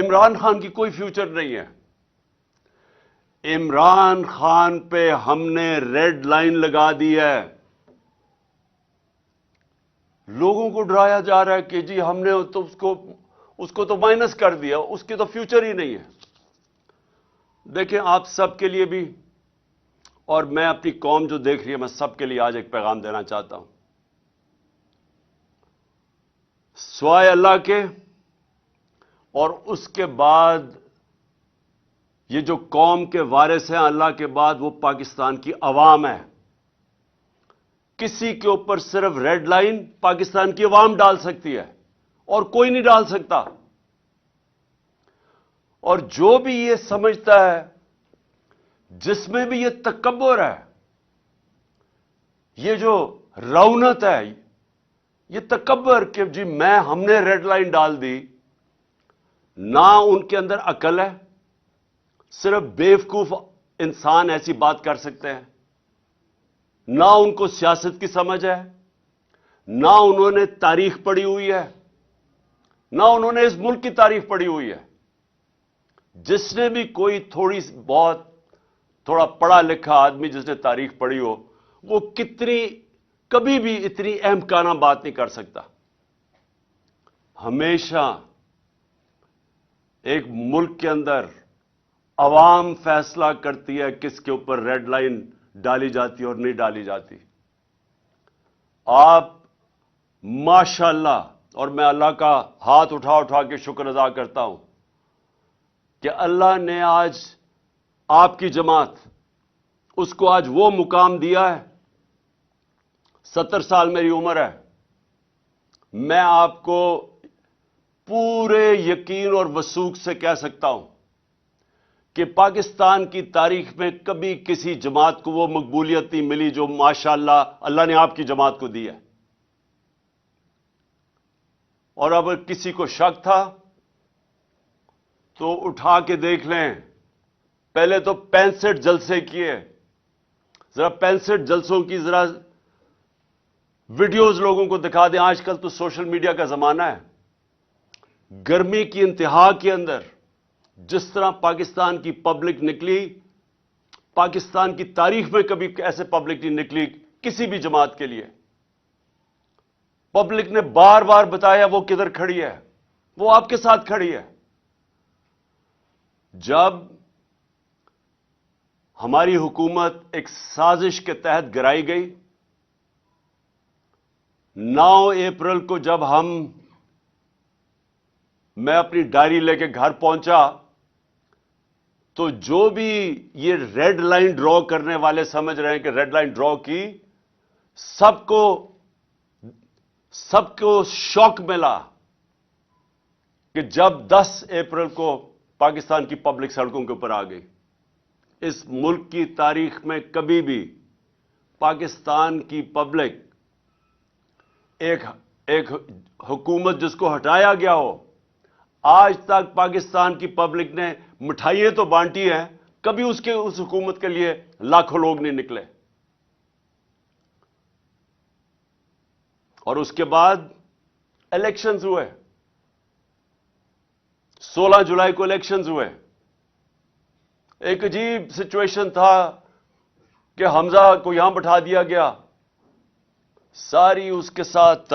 عمران خان کی کوئی فیوچر نہیں ہے. عمران خان پہ ہم نے ریڈ لائن لگا دی ہے. لوگوں کو ڈرایا جا رہا ہے کہ جی ہم نے تو اس کو تو مائنس کر دیا, اس کی تو فیوچر ہی نہیں ہے. دیکھیں آپ سب کے لیے بھی, اور میں اپنی قوم جو دیکھ رہی ہے, میں سب کے لیے آج ایک پیغام دینا چاہتا ہوں. سوائے اللہ کے اور اس کے بعد یہ جو قوم کے وارث ہیں اللہ کے بعد, وہ پاکستان کی عوام ہے. کسی کے اوپر صرف ریڈ لائن پاکستان کی عوام ڈال سکتی ہے اور کوئی نہیں ڈال سکتا. اور جو بھی یہ سمجھتا ہے, جس میں بھی یہ تکبر ہے, یہ جو رونت ہے, یہ تکبر کہ جی ہم نے ریڈ لائن ڈال دی, نہ ان کے اندر عقل ہے. صرف بیوقوف انسان ایسی بات کر سکتے ہیں. نہ ان کو سیاست کی سمجھ ہے, نہ انہوں نے تاریخ پڑھی ہوئی ہے, نہ انہوں نے اس ملک کی تاریخ پڑھی ہوئی ہے. جس نے بھی کوئی تھوڑا پڑھا لکھا آدمی جس نے تاریخ پڑھی ہو, وہ کبھی بھی اتنی اہم کانہ بات نہیں کر سکتا. ہمیشہ ایک ملک کے اندر عوام فیصلہ کرتی ہے کس کے اوپر ریڈ لائن ڈالی جاتی اور نہیں ڈالی جاتی. آپ ماشاءاللہ, اور میں اللہ کا ہاتھ اٹھا کے شکر ادا کرتا ہوں کہ اللہ نے آج آپ کی جماعت, اس کو آج وہ مقام دیا ہے. 70 سال میری عمر ہے. میں آپ کو پورے یقین اور وثوق سے کہہ سکتا ہوں کہ پاکستان کی تاریخ میں کبھی کسی جماعت کو وہ مقبولیت نہیں ملی جو ماشاءاللہ اللہ نے آپ کی جماعت کو دی ہے. اور اگر کسی کو شک تھا تو اٹھا کے دیکھ لیں, پہلے تو 65 جلسے کیے. ذرا 65 جلسوں کی ذرا ویڈیوز لوگوں کو دکھا دیں. آج کل تو سوشل میڈیا کا زمانہ ہے. گرمی کی انتہا کے اندر جس طرح پاکستان کی پبلک نکلی, پاکستان کی تاریخ میں کبھی ایسے پبلک نہیں نکلی کسی بھی جماعت کے لیے. پبلک نے بار بار بتایا وہ کدھر کھڑی ہے, وہ آپ کے ساتھ کھڑی ہے. جب ہماری حکومت ایک سازش کے تحت گرائی گئی, 9 اپریل کو جب میں اپنی ڈائری لے کے گھر پہنچا, تو جو بھی یہ ریڈ لائن ڈرا کرنے والے سمجھ رہے ہیں کہ ریڈ لائن ڈرا کی, سب کو شوق ملا کہ جب 10 اپریل کو پاکستان کی پبلک سڑکوں کے اوپر آ گئی. اس ملک کی تاریخ میں کبھی بھی پاکستان کی پبلک, ایک حکومت جس کو ہٹایا گیا ہو, آج تک پاکستان کی پبلک نے مٹھائیاں تو بانٹی ہیں, کبھی اس حکومت کے لیے لاکھوں لوگ نہیں نکلے. اور اس کے بعد الیکشنز ہوئے, 16 جولائی کو الیکشنز ہوئے. ایک عجیب سچویشن تھا کہ حمزہ کو یہاں بٹھا دیا گیا, ساری اس کے ساتھ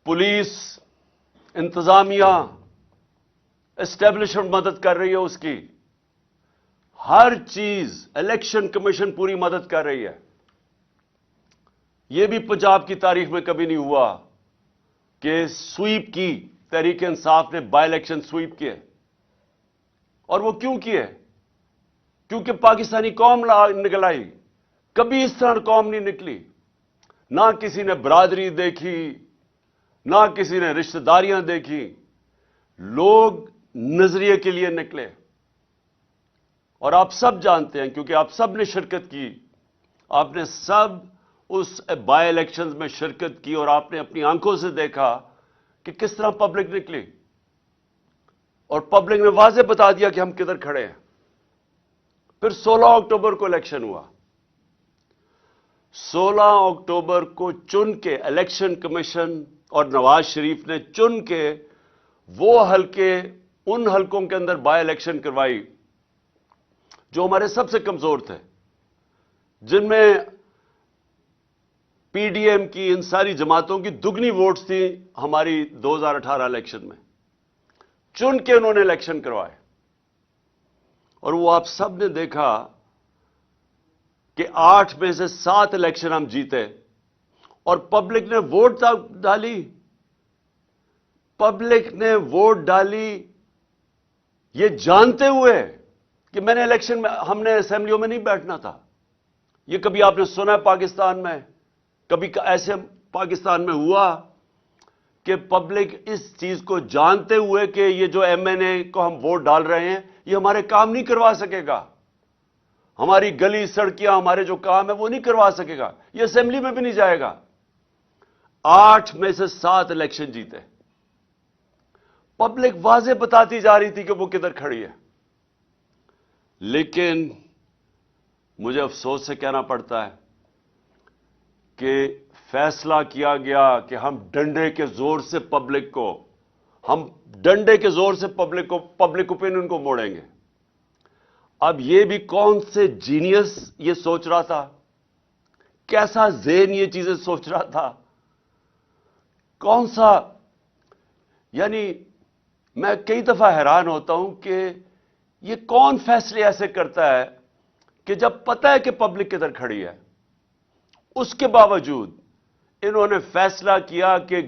پولیس, انتظامیہ, اسٹیبلشمنٹ مدد کر رہی ہے اس کی, ہر چیز, الیکشن کمیشن پوری مدد کر رہی ہے. یہ بھی پنجاب کی تاریخ میں کبھی نہیں ہوا کہ سویپ کی, تحریک انصاف نے بائی الیکشن سویپ کیے. اور وہ کیوں کیے؟ کیونکہ پاکستانی قوم نکل آئی. کبھی اس طرح قوم نہیں نکلی. نہ کسی نے برادری دیکھی, نہ کسی نے رشتہ داریاں دیکھی. لوگ نظریے کے لیے نکلے. اور آپ سب جانتے ہیں, کیونکہ آپ سب نے شرکت کی, آپ نے سب اس بائی الیکشنز میں شرکت کی, اور آپ نے اپنی آنکھوں سے دیکھا کہ کس طرح پبلک نکلی. اور پبلک نے واضح بتا دیا کہ ہم کدھر کھڑے ہیں. پھر 16 اکتوبر کو الیکشن ہوا. 16 اکتوبر کو چن کے الیکشن کمیشن اور نواز شریف نے چن کے وہ حلقے ان حلقوں کے اندر بائی الیکشن کروائی جو ہمارے سب سے کمزور تھے، جن میں پی ڈی ایم کی ان ساری جماعتوں کی دگنی ووٹس تھیں ہماری 2018 الیکشن میں، چن کے انہوں نے الیکشن کروائے، اور وہ آپ سب نے دیکھا کہ 8 میں سے 7 الیکشن ہم جیتے، اور پبلک نے ووٹ ڈالی، پبلک نے ووٹ ڈالی یہ جانتے ہوئے کہ میں نے الیکشن میں، ہم نے اسمبلیوں میں نہیں بیٹھنا تھا۔ یہ کبھی آپ نے سنا ہے پاکستان میں؟ کبھی ایسے پاکستان میں ہوا کہ پبلک اس چیز کو جانتے ہوئے کہ یہ جو ایم این اے کو ہم ووٹ ڈال رہے ہیں یہ ہمارے کام نہیں کروا سکے گا، ہماری گلی سڑکیاں، ہمارے جو کام ہے وہ نہیں کروا سکے گا، یہ اسمبلی میں بھی نہیں جائے گا؟ 8 میں سے 7 الیکشن جیتے، پبلک واضح بتاتی جا رہی تھی کہ وہ کدھر کھڑی ہے۔ لیکن مجھے افسوس سے کہنا پڑتا ہے کہ فیصلہ کیا گیا کہ ہم ڈنڈے کے زور سے پبلک کو، ہم ڈنڈے کے زور سے پبلک اوپینین کو موڑیں گے۔ اب یہ بھی کون سے جینیس یہ سوچ رہا تھا، کیسا ذہن یہ چیزیں سوچ رہا تھا، کون سا، یعنی میں کئی دفعہ حیران ہوتا ہوں کہ یہ کون فیصلے ایسے کرتا ہے کہ جب پتہ ہے کہ پبلک کدھر کھڑی ہے، اس کے باوجود انہوں نے فیصلہ کیا کہ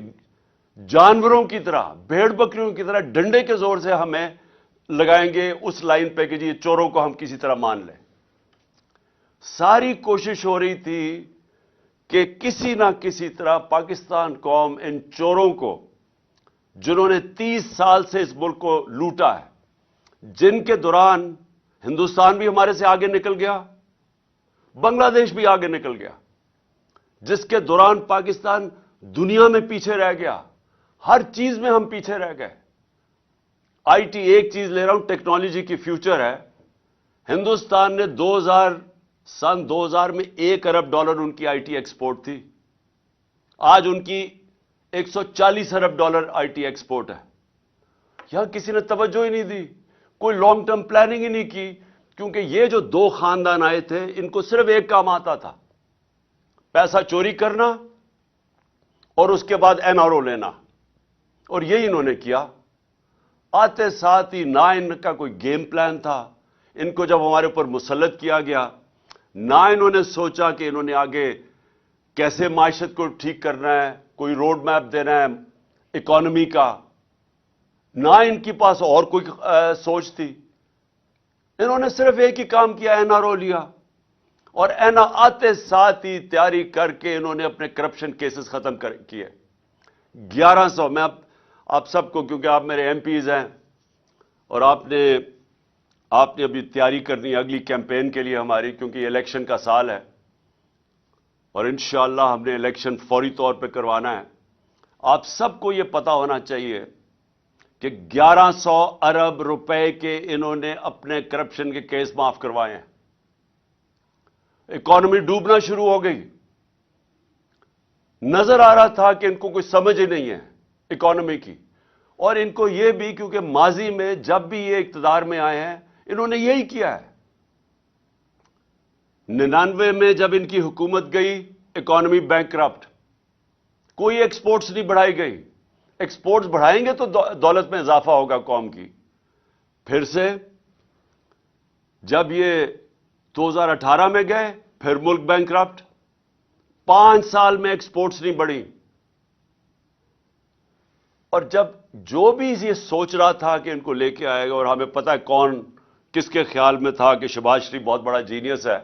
جانوروں کی طرح، بھیڑ بکریوں کی طرح ڈنڈے کے زور سے ہمیں لگائیں گے اس لائن پہ کہ جی چوروں کو ہم کسی طرح مان لیں۔ ساری کوشش ہو رہی تھی کہ کسی نہ کسی طرح پاکستان قوم ان چوروں کو، جنہوں نے 30 سال سے اس ملک کو لوٹا ہے، جن کے دوران ہندوستان بھی ہمارے سے آگے نکل گیا، بنگلہ دیش بھی آگے نکل گیا، جس کے دوران پاکستان دنیا میں پیچھے رہ گیا، ہر چیز میں ہم پیچھے رہ گئے۔ آئی ٹی، ایک چیز لے رہا ہوں، ٹیکنالوجی کی فیوچر ہے، ہندوستان نے سن 2000 میں $1 ارب ان کی آئی ٹی ایکسپورٹ تھی، آج ان کی $140 ارب آئی ٹی ایکسپورٹ ہے۔ یہاں کسی نے توجہ ہی نہیں دی، کوئی لانگ ٹرم پلاننگ ہی نہیں کی، کیونکہ یہ جو 2 خاندان آئے تھے ان کو صرف ایک کام آتا تھا، پیسہ چوری کرنا اور اس کے بعد این آر او لینا، اور یہی انہوں نے کیا۔ آتے ساتھ ہی نہ ان کا کوئی گیم پلان تھا، ان کو جب ہمارے اوپر مسلط کیا گیا، نہ انہوں نے سوچا کہ انہوں نے آگے کیسے معیشت کو ٹھیک کرنا ہے، کوئی روڈ میپ دینا ہے اکانومی کا، نہ ان کے پاس اور کوئی سوچ تھی۔ انہوں نے صرف ایک ہی کام کیا، این آر او لیا، اور آتے ساتھ ہی تیاری کر کے انہوں نے اپنے کرپشن کیسز ختم کیے۔ 1100، میں آپ سب کو، کیونکہ آپ میرے ایم پیز ہیں اور آپ نے ابھی تیاری کرنی ہے اگلی کیمپین کے لیے ہماری، کیونکہ یہ الیکشن کا سال ہے اور انشاءاللہ ہم نے الیکشن فوری طور پہ کروانا ہے۔ آپ سب کو یہ پتا ہونا چاہیے کہ 1100 ارب روپے کے انہوں نے اپنے کرپشن کے کیس معاف کروائے ہیں۔ اکانومی ڈوبنا شروع ہو گئی، نظر آ رہا تھا کہ ان کو کوئی سمجھ ہی نہیں ہے اکانومی کی، اور ان کو یہ بھی، کیونکہ ماضی میں جب بھی یہ اقتدار میں آئے ہیں انہوں نے یہی کیا ہے۔ 99 میں جب ان کی حکومت گئی، اکانومی بینکرپٹ، کوئی ایکسپورٹس نہیں بڑھائی گئی، ایکسپورٹس بڑھائیں گے تو دولت میں اضافہ ہوگا قوم کی۔ پھر سے جب یہ 2018 میں گئے، پھر ملک بینکرپٹ، 5 سال میں ایکسپورٹس نہیں بڑھی، اور جب جو بھی یہ سوچ رہا تھا کہ ان کو لے کے آئے گا، اور ہمیں پتہ ہے کون کس کے خیال میں تھا کہ شہباز شریف بہت بڑا جینیس ہے،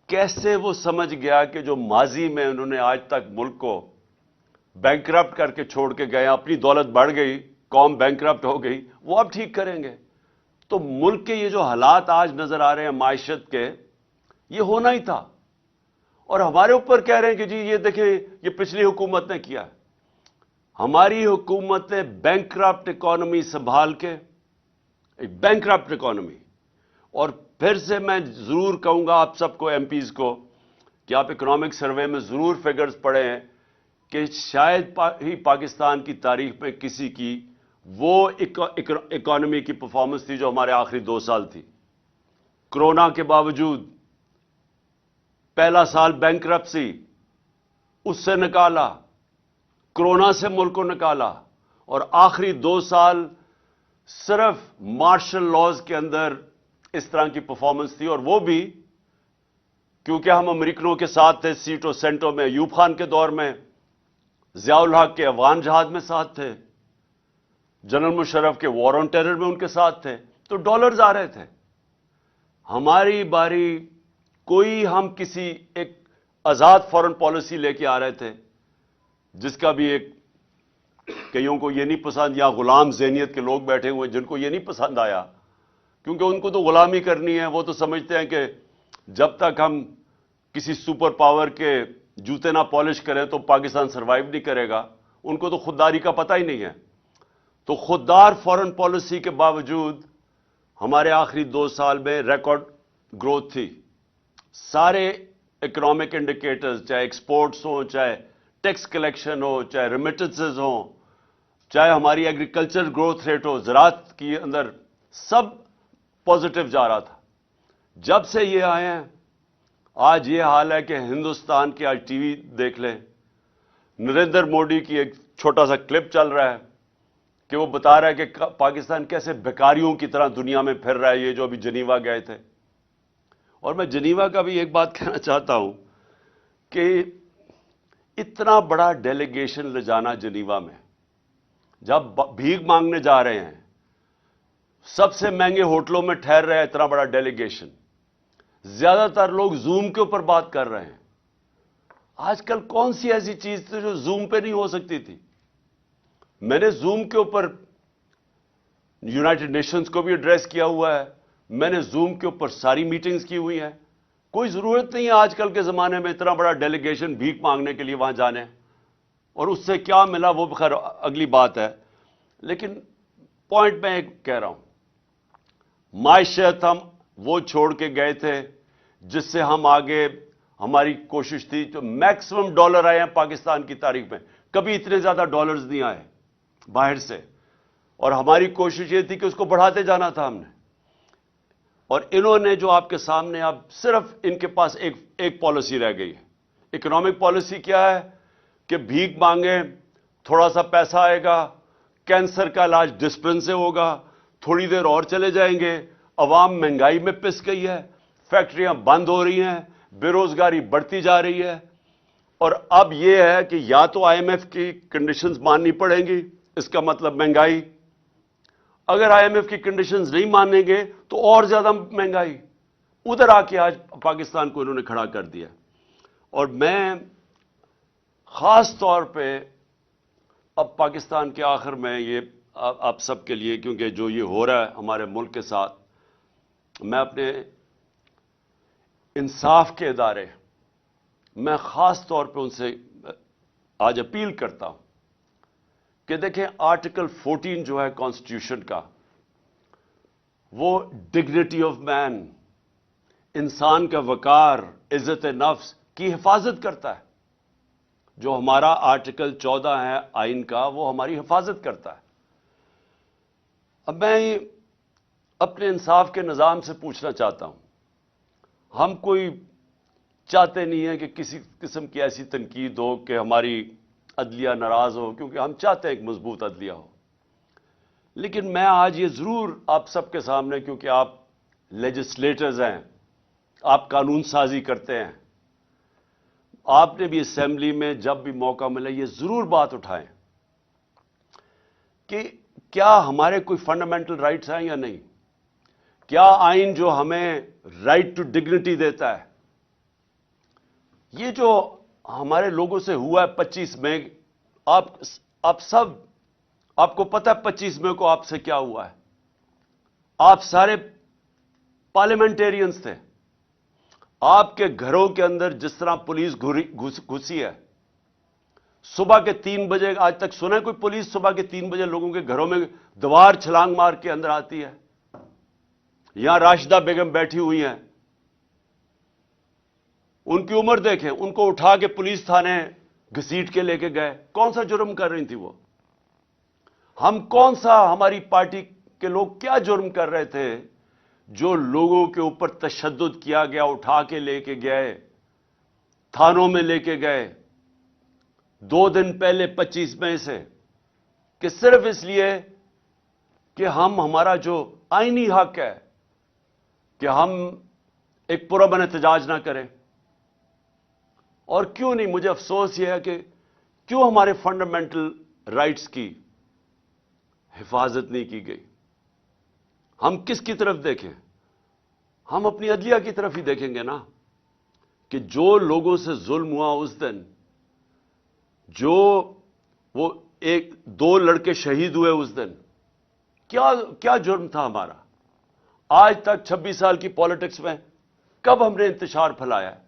کیسے وہ سمجھ گیا کہ جو ماضی میں انہوں نے آج تک ملک کو بینکرپٹ کر کے چھوڑ کے گئے، اپنی دولت بڑھ گئی، قوم بینکرپٹ ہو گئی، وہ اب ٹھیک کریں گے۔ تو ملک کے یہ جو حالات آج نظر آ رہے ہیں معیشت کے، یہ ہونا ہی تھا، اور ہمارے اوپر کہہ رہے ہیں کہ جی یہ دیکھیں یہ پچھلی حکومت نے کیا۔ ہماری حکومت نے بینکرپٹ اکانومی سنبھال کے، ایک بینکرپٹ اکانومی، اور پھر سے میں ضرور کہوں گا آپ سب کو، ایم پیز کو، کہ آپ اکنامک سروے میں ضرور فگرز پڑھیں کہ شاید ہی پاکستان کی تاریخ میں کسی کی وہ اکانومی کی پرفارمنس تھی جو ہمارے آخری 2 سال تھی. کرونا کے باوجود پہلا سال بینکرپسی، اس سے نکالا، کرونا سے ملک کو نکالا، اور آخری 2 سال صرف مارشل لاز کے اندر اس طرح کی پرفارمنس تھی، اور وہ بھی کیونکہ ہم امریکنوں کے ساتھ تھے سیٹوں سینٹوں میں. ایوب خان کے دور میں ضیاء الحق کے افغان جہاد میں ساتھ تھے، جنرل مشرف کے وار آن ٹیرر میں ان کے ساتھ تھے، تو ڈالرز آ رہے تھے. ہماری باری کوئی ہم کسی ایک آزاد فارن پالیسی لے کے آ رہے تھے جس کا بھی ایک کئیوں کو یہ نہیں پسند، یا غلام ذہنیت کے لوگ بیٹھے ہوئے جن کو یہ نہیں پسند آیا، کیونکہ ان کو تو غلامی کرنی ہے. وہ تو سمجھتے ہیں کہ جب تک ہم کسی سپر پاور کے جوتے نہ پالش کریں تو پاکستان سروائیو نہیں کرے گا. ان کو تو خودداری کا پتہ ہی نہیں ہے. تو خوددار فارن پالیسی کے باوجود ہمارے آخری 2 سال میں ریکارڈ گروتھ تھی. سارے اکنامک انڈیکیٹرز، چاہے ایکسپورٹس ہوں، چاہے ٹیکس کلیکشن ہو، چاہے ریمیٹنسز ہوں، چاہے ہماری ایگریکلچر گروتھ ریٹ ہو، زراعت کی اندر، سب پازیٹو جا رہا تھا. جب سے یہ آئے ہیں آج یہ حال ہے کہ ہندوستان کی آج ٹی وی دیکھ لیں، نریندر مودی کی ایک چھوٹا سا کلپ چل رہا ہے کہ وہ بتا رہا ہے کہ پاکستان کیسے بیکاریوں کی طرح دنیا میں پھر رہا ہے، یہ جو ابھی جنیوا گئے تھے. اور میں جنیوا کا بھی ایک بات کہنا چاہتا ہوں کہ اتنا بڑا ڈیلیگیشن لے جانا جنیوا میں، جب بھیک مانگنے جا رہے ہیں، سب سے مہنگے ہوٹلوں میں ٹھہر رہے ہیں، اتنا بڑا ڈیلیگیشن، زیادہ تر لوگ زوم کے اوپر بات کر رہے ہیں. آج کل کون سی ایسی چیز تھی جو زوم پہ نہیں ہو سکتی تھی؟ میں نے زوم کے اوپر یونائٹڈ نیشنز کو بھی ایڈریس کیا ہوا ہے، میں نے زوم کے اوپر ساری میٹنگز کی ہوئی ہیں. کوئی ضرورت نہیں ہے آج کل کے زمانے میں اتنا بڑا ڈیلیگیشن بھیک مانگنے کے لیے وہاں جانے. اور اس سے کیا ملا وہ خیر اگلی بات ہے، لیکن پوائنٹ میں ایک کہہ رہا ہوں، معیشت ہم وہ چھوڑ کے گئے تھے جس سے ہم آگے، ہماری کوشش تھی. جو میکسیمم ڈالر آئے ہیں پاکستان کی تاریخ میں، کبھی اتنے زیادہ ڈالرز نہیں آئے باہر سے، اور ہماری کوشش یہ تھی کہ اس کو بڑھاتے جانا تھا ہم نے. اور انہوں نے جو آپ کے سامنے، اب صرف ان کے پاس ایک پالیسی رہ گئی ہے. اکنامک پالیسی کیا ہے کہ بھیک مانگیں، تھوڑا سا پیسہ آئے گا، کینسر کا علاج ڈسپلن سے ہوگا، تھوڑی دیر اور چلے جائیں گے، عوام مہنگائی میں پس گئی ہے، فیکٹریاں بند ہو رہی ہیں، بے روزگاری بڑھتی جا رہی ہے. اور اب یہ ہے کہ یا تو آئی ایم ایف کی کنڈیشنز ماننی پڑیں گی، اس کا مطلب مہنگائی. اگر آئی ایم ایف کی کنڈیشنز نہیں مانیں گے تو اور زیادہ مہنگائی. ادھر آ کے آج پاکستان کو انہوں نے کھڑا کر دیا. اور میں خاص طور پہ اب پاکستان کے آخر میں یہ آپ سب کے لیے، کیونکہ جو یہ ہو رہا ہے ہمارے ملک کے ساتھ، میں اپنے انصاف کے ادارے، میں خاص طور پہ ان سے آج اپیل کرتا ہوں کہ دیکھیں آرٹیکل 14 جو ہے کانسٹیٹیوشن کا، وہ ڈگنیٹی آف مین، انسان کا وقار، عزت نفس کی حفاظت کرتا ہے. جو ہمارا آرٹیکل 14 ہے آئین کا، وہ ہماری حفاظت کرتا ہے. اب میں اپنے انصاف کے نظام سے پوچھنا چاہتا ہوں، ہم کوئی چاہتے نہیں ہیں کہ کسی قسم کی ایسی تنقید ہو کہ ہماری عدلیہ ناراض ہو، کیونکہ ہم چاہتے ہیں ایک مضبوط عدلیہ ہو. لیکن میں آج یہ ضرور آپ سب کے سامنے، کیونکہ آپ لیجسلیٹرز ہیں، آپ قانون سازی کرتے ہیں، آپ نے بھی اسمبلی میں جب بھی موقع ملے یہ ضرور بات اٹھائیں کہ کیا ہمارے کوئی فنڈامنٹل رائٹس ہیں یا نہیں. کیا آئین جو ہمیں رائٹ ٹو ڈگنیٹی دیتا ہے، یہ جو ہمارے لوگوں سے ہوا ہے 25 مئی، آپ سب، آپ کو پتہ ہے 25 مئی کو آپ سے کیا ہوا ہے؟ آپ سارے پارلیمنٹیرینز تھے. آپ کے گھروں کے اندر جس طرح پولیس گھسی ہے، صبح کے 3 بجے، آج تک سنا ہے کوئی پولیس صبح کے 3 بجے لوگوں کے گھروں میں دیوار چھلانگ مار کے اندر آتی ہے؟ یہاں راشدہ بیگم بیٹھی ہوئی ہیں، ان کی عمر دیکھیں، ان کو اٹھا کے پولیس تھانے گھسیٹ کے لے کے گئے. کون سا جرم کر رہی تھی وہ؟ ہم کون سا، ہماری پارٹی کے لوگ کیا جرم کر رہے تھے جو لوگوں کے اوپر تشدد کیا گیا، اٹھا کے لے کے گئے، تھانوں میں لے کے گئے 2 دن پہلے 25 مئی سے، کہ صرف اس لیے کہ ہمارا جو آئینی حق ہے کہ ہم ایک پرامن احتجاج نہ کریں. اور کیوں نہیں؟ مجھے افسوس یہ ہے کہ کیوں ہمارے فنڈامنٹل رائٹس کی حفاظت نہیں کی گئی. ہم کس کی طرف دیکھیں؟ ہم اپنی عدلیہ کی طرف ہی دیکھیں گے نا، کہ جو لوگوں سے ظلم ہوا اس دن، جو وہ 2 لڑکے شہید ہوئے اس دن، کیا جرم تھا ہمارا؟ آج تک 26 سال کی پالیٹکس میں کب ہم نے انتشار پھیلایا ہے؟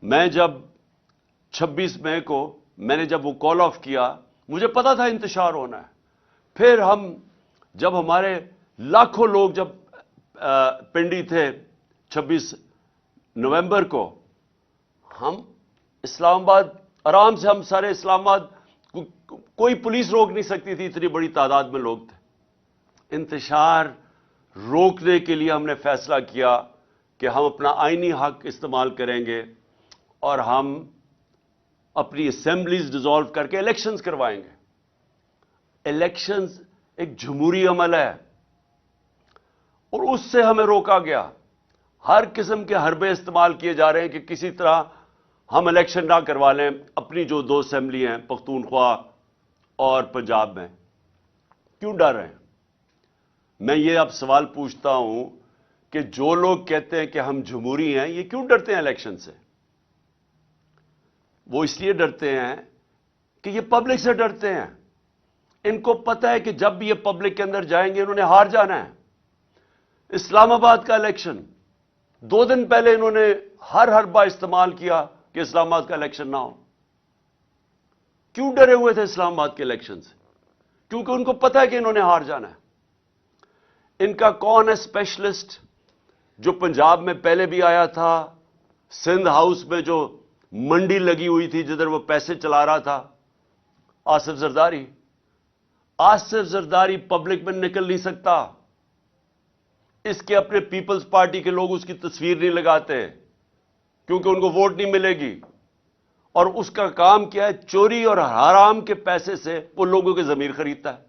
میں جب 26 مئی کو میں نے جب وہ کال آف کیا، مجھے پتا تھا انتشار ہونا ہے. پھر جب ہمارے لاکھوں لوگ جب پنڈی تھے 26 نومبر کو، ہم اسلام آباد آرام سے، ہم سارے اسلام آباد، کوئی پولیس روک نہیں سکتی تھی، اتنی بڑی تعداد میں لوگ تھے. انتشار روکنے کے لیے ہم نے فیصلہ کیا کہ ہم اپنا آئینی حق استعمال کریں گے اور ہم اپنی اسمبلیز ڈیزالو کر کے الیکشنز کروائیں گے. الیکشنز ایک جمہوری عمل ہے اور اس سے ہمیں روکا گیا. ہر قسم کے حربے استعمال کیے جا رہے ہیں کہ کسی طرح ہم الیکشن نہ کروا لیں اپنی جو 2 اسمبلی ہیں، پختونخوا اور پنجاب میں. کیوں ڈر رہے ہیں؟ میں یہ اب سوال پوچھتا ہوں کہ جو لوگ کہتے ہیں کہ ہم جمہوری ہیں، یہ کیوں ڈرتے ہیں الیکشن سے؟ وہ اس لیے ڈرتے ہیں کہ یہ پبلک سے ڈرتے ہیں. ان کو پتہ ہے کہ جب بھی یہ پبلک کے اندر جائیں گے انہوں نے ہار جانا ہے. اسلام آباد کا الیکشن 2 دن پہلے انہوں نے ہر حربہ استعمال کیا کہ اسلام آباد کا الیکشن نہ ہو. کیوں ڈرے ہوئے تھے اسلام آباد کے الیکشن سے؟ کیونکہ ان کو پتہ ہے کہ انہوں نے ہار جانا ہے. ان کا کون ہے اسپیشلسٹ جو پنجاب میں پہلے بھی آیا تھا، سندھ ہاؤس میں جو منڈی لگی ہوئی تھی جدھر وہ پیسے چلا رہا تھا؟ آصف زرداری. آصف زرداری پبلک میں نکل نہیں سکتا. اس کے اپنے پیپلز پارٹی کے لوگ اس کی تصویر نہیں لگاتے کیونکہ ان کو ووٹ نہیں ملے گی. اور اس کا کام کیا ہے؟ چوری اور حرام کے پیسے سے وہ لوگوں کے ضمیر خریدتا ہے.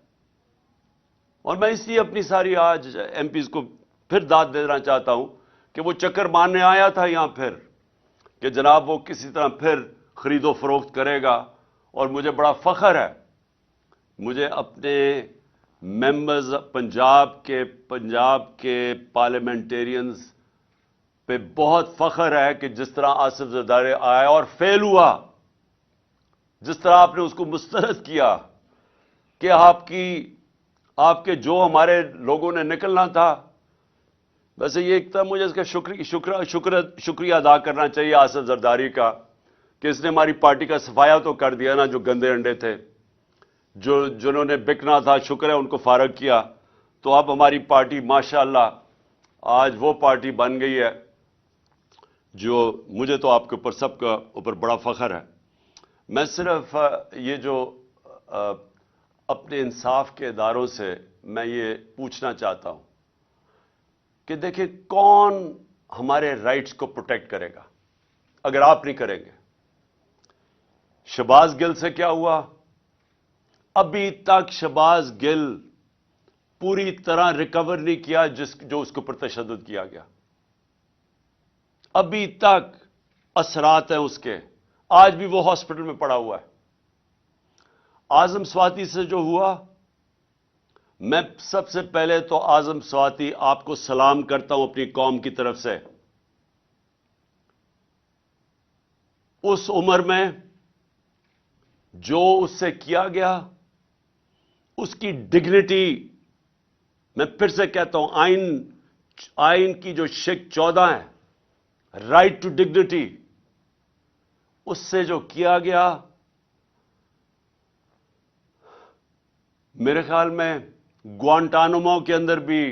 اور میں اس لیے اپنی ساری آج ایم پیز کو پھر داد دینا چاہتا ہوں کہ وہ چکر مارنے آیا تھا یہاں پھر کہ جناب وہ کسی طرح پھر خرید و فروخت کرے گا. اور مجھے بڑا فخر ہے، مجھے اپنے ممبرز پنجاب کے پارلیمنٹیرینز پہ بہت فخر ہے کہ جس طرح آصف زرداری آیا اور فیل ہوا، جس طرح آپ نے اس کو مسترد کیا کہ آپ کے جو ہمارے لوگوں نے نکلنا تھا. ویسے یہ ایک تھا، مجھے اس کا شکریہ ادا کرنا چاہیے آصف زرداری کا کہ اس نے ہماری پارٹی کا صفایا تو کر دیا نا. جو گندے انڈے تھے، جنہوں نے بکنا تھا، شکر ہے ان کو فارغ کیا. تو اب ہماری پارٹی ماشاءاللہ آج وہ پارٹی بن گئی ہے جو مجھے تو آپ کے اوپر سب کا اوپر بڑا فخر ہے. میں صرف یہ جو اپنے انصاف کے اداروں سے میں یہ پوچھنا چاہتا ہوں کہ دیکھیں کون ہمارے رائٹس کو پروٹیکٹ کرے گا اگر آپ نہیں کریں گے؟ شہباز گل سے کیا ہوا؟ ابھی تک شہباز گل پوری طرح ریکور نہیں کیا جو اس کے اوپر تشدد کیا گیا. ابھی تک اثرات ہیں اس کے، آج بھی وہ ہاسپٹل میں پڑا ہوا ہے. اعظم سواتی سے جو ہوا، میں سب سے پہلے تو اعظم سواتی آپ کو سلام کرتا ہوں اپنی قوم کی طرف سے. اس عمر میں جو اس سے کیا گیا، اس کی ڈگنیٹی، میں پھر سے کہتا ہوں، آئین کی جو شک 14 ہے، رائٹ ٹو ڈگنیٹی، اس سے جو کیا گیا، میرے خیال میں گوانٹانامو کے اندر بھی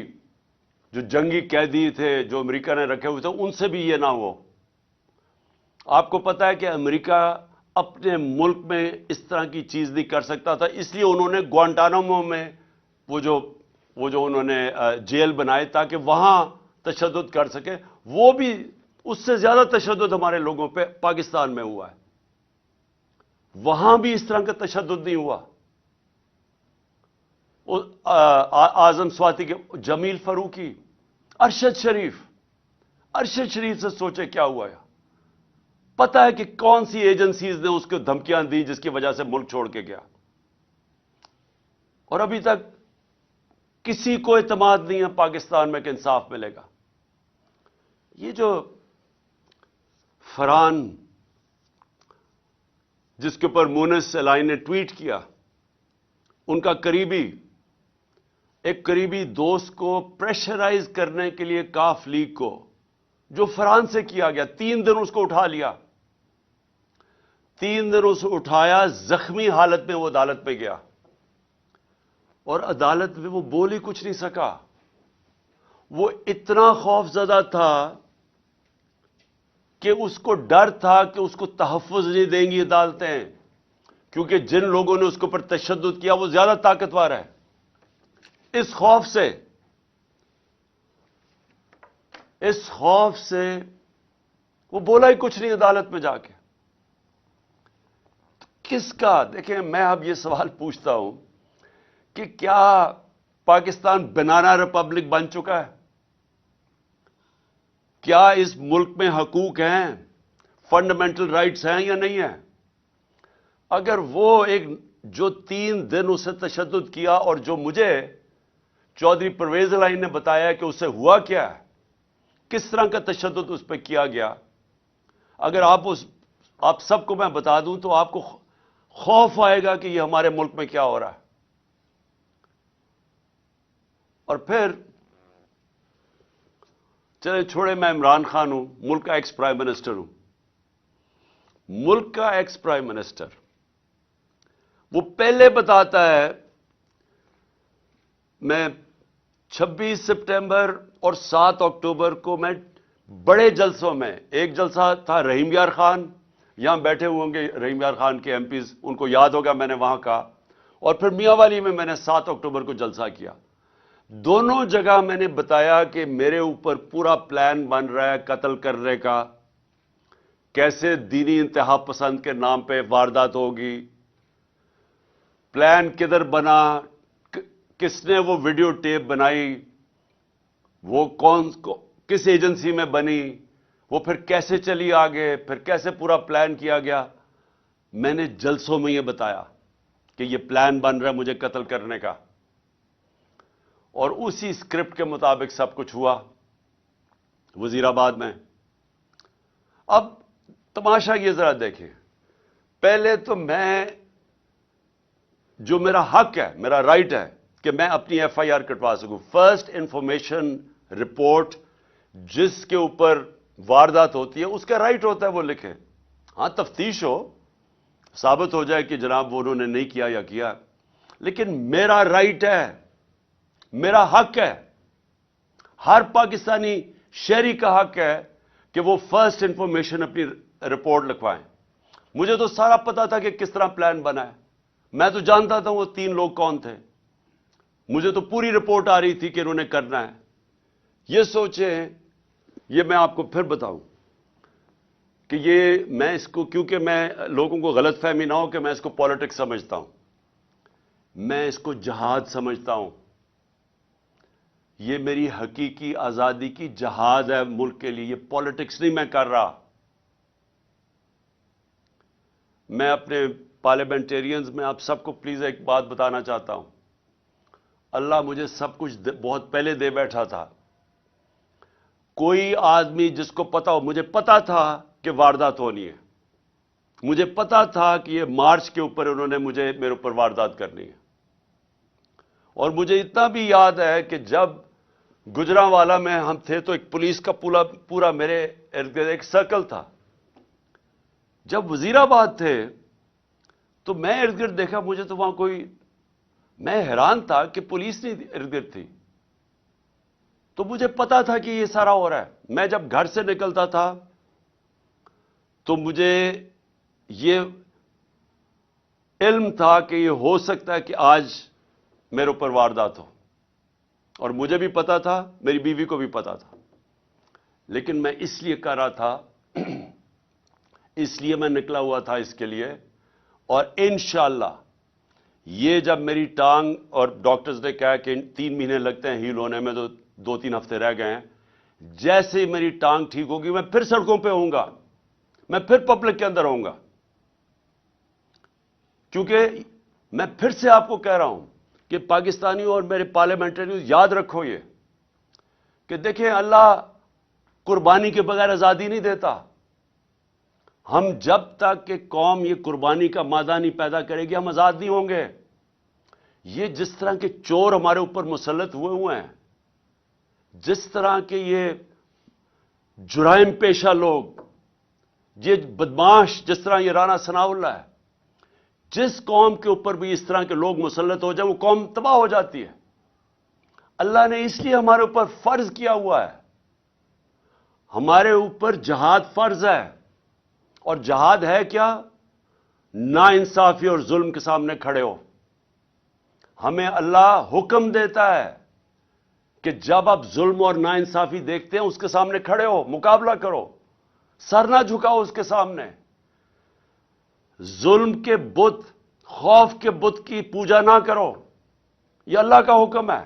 جو جنگی قیدی تھے جو امریکہ نے رکھے ہوئے تھے ان سے بھی یہ نہ ہو. آپ کو پتا ہے کہ امریکہ اپنے ملک میں اس طرح کی چیز نہیں کر سکتا تھا، اس لیے انہوں نے گوانٹانامو میں وہ جو انہوں نے جیل بنائے تاکہ وہاں تشدد کر سکے. وہ بھی اس سے زیادہ تشدد ہمارے لوگوں پہ پاکستان میں ہوا ہے. وہاں بھی اس طرح کا تشدد نہیں ہوا. اعظم سواتی کے جمیل فاروقی، ارشد شریف سے سوچے کیا ہوا ہے. پتا ہے کہ کون سی ایجنسیز نے اس کو دھمکیاں دی جس کی وجہ سے ملک چھوڑ کے گیا، اور ابھی تک کسی کو اعتماد نہیں ہے پاکستان میں کہ انصاف ملے گا. یہ جو فرحان جس کے اوپر مونس الائن نے ٹویٹ کیا، ان کا ایک قریبی دوست کو پریشرائز کرنے کے لیے کاف لیگ کو، جو فرحان سے کیا گیا، 3 دن اس کو اٹھا لیا، 3 دن اسے اٹھایا، زخمی حالت میں وہ عدالت میں گیا، اور عدالت میں وہ بول ہی کچھ نہیں سکا. وہ اتنا خوف زدہ تھا کہ اس کو ڈر تھا کہ اس کو تحفظ نہیں دیں گی عدالتیں، کیونکہ جن لوگوں نے اس کے اوپر تشدد کیا وہ زیادہ طاقتور ہے. اس خوف سے وہ بولا ہی کچھ نہیں عدالت میں جا کے. کس کا؟ دیکھیں، میں اب یہ سوال پوچھتا ہوں کہ کیا پاکستان بنانا ریپبلک بن چکا ہے؟ کیا اس ملک میں حقوق ہیں، فنڈامنٹل رائٹس ہیں یا نہیں ہیں؟ اگر وہ جو 3 دن اسے تشدد کیا، اور جو مجھے چودھری پرویز الائن نے بتایا کہ اسے ہوا کیا ہے، کس طرح کا تشدد اس پہ کیا گیا، اگر آپ سب کو میں بتا دوں تو آپ کو خوف آئے گا کہ یہ ہمارے ملک میں کیا ہو رہا ہے. اور پھر چلے چھوڑے، میں عمران خان ہوں، ملک کا ایکس پرائم منسٹر ہوں. ملک کا ایکس پرائم منسٹر وہ پہلے بتاتا ہے، میں 26 سپٹمبر اور 7 اکتوبر کو میں بڑے جلسوں میں، ایک جلسہ تھا رحیم یار خان، یہاں بیٹھے ہوئے ہوں گے رحیم یار خان کے ایم پیز، ان کو یاد ہوگا میں نے وہاں کہا، اور پھر میاں والی میں نے 7 اکتوبر کو جلسہ کیا. دونوں جگہ میں نے بتایا کہ میرے اوپر پورا پلان بن رہا ہے قتل کرنے کا، کیسے دینی انتہا پسند کے نام پہ واردات ہوگی، پلان کدھر بنا، کس نے وہ ویڈیو ٹیپ بنائی، وہ کس ایجنسی میں بنی، وہ پھر کیسے چلی آگے، پھر کیسے پورا پلان کیا گیا. میں نے جلسوں میں یہ بتایا کہ یہ پلان بن رہا ہے مجھے قتل کرنے کا، اور اسی اسکرپٹ کے مطابق سب کچھ ہوا وزیر آباد میں. اب تماشا یہ ذرا دیکھیں، پہلے تو جو میرا حق ہے، میرا رائٹ ہے کہ میں اپنی ایف آئی آر کٹوا سکوں، فرسٹ انفارمیشن رپورٹ جس کے اوپر واردات ہوتی ہے اس کا رائٹ ہوتا ہے وہ لکھیں. ہاں، تفتیش ہو، ثابت ہو جائے کہ جناب وہ انہوں نے نہیں کیا یا کیا، لیکن میرا رائٹ ہے، میرا حق ہے، ہر پاکستانی شہری کا حق ہے کہ وہ فرسٹ انفارمیشن اپنی رپورٹ لکھوائیں. مجھے تو سارا پتا تھا کہ کس طرح پلان بنا ہے، میں تو جانتا تھا وہ 3 لوگ کون تھے، مجھے تو پوری رپورٹ آ رہی تھی کہ انہوں نے کرنا ہے. یہ سوچیں، یہ میں آپ کو پھر بتاؤں کہ میں اس کو، کیونکہ میں لوگوں کو غلط فہمی نہ ہو کہ میں اس کو پالیٹکس سمجھتا ہوں، میں اس کو جہاد سمجھتا ہوں. یہ میری حقیقی آزادی کی جہاد ہے ملک کے لیے، یہ پالیٹکس نہیں میں کر رہا. میں اپنے پارلیمنٹیرینز میں آپ سب کو پلیز ایک بات بتانا چاہتا ہوں، اللہ مجھے سب کچھ بہت پہلے دے بیٹھا تھا. کوئی آدمی جس کو پتا ہو، مجھے پتا تھا کہ واردات ہونی ہے، مجھے پتا تھا کہ یہ مارچ کے اوپر انہوں نے میرے اوپر واردات کرنی ہے. اور مجھے اتنا بھی یاد ہے کہ جب گجرانوالہ میں ہم تھے تو ایک پولیس کا پورا میرے ارد گرد ایک سرکل تھا. جب وزیر آباد تھے تو میں ارد گرد دیکھا، مجھے تو وہاں میں حیران تھا کہ پولیس نہیں ارد گرد تھی. تو مجھے پتا تھا کہ یہ سارا ہو رہا ہے. میں جب گھر سے نکلتا تھا تو مجھے یہ علم تھا کہ یہ ہو سکتا ہے کہ آج میرے اوپر واردات ہو، اور مجھے بھی پتا تھا، میری بیوی کو بھی پتا تھا، لیکن میں اس لیے کر رہا تھا، اس لیے میں نکلا ہوا تھا اس کے لیے. اور انشاءاللہ یہ جب میری ٹانگ، اور ڈاکٹرز نے کہا کہ 3 مہینے لگتے ہیں ہیل ہونے میں، تو 2-3 ہفتے رہ گئے ہیں، جیسے ہی میری ٹانگ ٹھیک ہوگی میں پھر سڑکوں پہ ہوں گا، میں پھر پبلک کے اندر ہوں گا. کیونکہ میں پھر سے آپ کو کہہ رہا ہوں کہ پاکستانیوں اور میرے پارلیمنٹریوں یاد رکھو یہ کہ دیکھیں، اللہ قربانی کے بغیر آزادی نہیں دیتا. ہم جب تک کہ قوم یہ قربانی کا مادہ نہیں پیدا کرے گی، ہم آزاد نہیں ہوں گے. یہ جس طرح کے چور ہمارے اوپر مسلط ہوئے ہیں، جس طرح کے یہ جرائم پیشہ لوگ، یہ بدماش، جس طرح یہ رانا ثناء اللہ ہے، جس قوم کے اوپر بھی اس طرح کے لوگ مسلط ہو جائیں وہ قوم تباہ ہو جاتی ہے. اللہ نے اس لیے ہمارے اوپر فرض کیا ہوا ہے، ہمارے اوپر جہاد فرض ہے. اور جہاد ہے کیا؟ نا انصافی اور ظلم کے سامنے کھڑے ہو. ہمیں اللہ حکم دیتا ہے کہ جب آپ ظلم اور نا انصافی دیکھتے ہیں اس کے سامنے کھڑے ہو، مقابلہ کرو، سر نہ جھکاؤ اس کے سامنے. ظلم کے بت، خوف کے بت کی پوجا نہ کرو، یہ اللہ کا حکم ہے.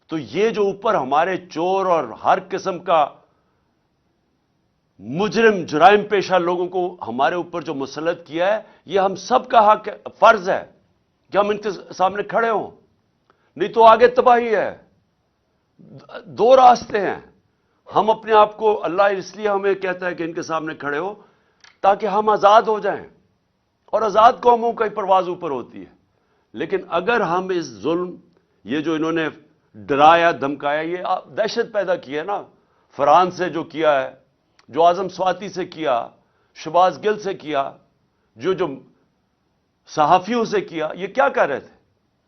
تو یہ جو اوپر ہمارے چور اور ہر قسم کا مجرم، جرائم پیشہ لوگوں کو ہمارے اوپر جو مسلط کیا ہے، یہ ہم سب کا حق، فرض ہے کہ ہم ان کے سامنے کھڑے ہوں، نہیں تو آگے تباہی ہے. 2 راستے ہیں. ہم اپنے آپ کو، اللہ اس لیے ہمیں کہتا ہے کہ ان کے سامنے کھڑے ہو تاکہ ہم آزاد ہو جائیں، اور آزاد قوموں کا ہی پرواز اوپر ہوتی ہے. لیکن اگر ہم اس ظلم، یہ جو انہوں نے ڈرایا دھمکایا، یہ دہشت پیدا کی ہے نا، فرانس سے جو کیا ہے، جو اعظم سواتی سے کیا، شہباز گل سے کیا، جو صحافیوں سے کیا، یہ کیا کر رہے تھے؟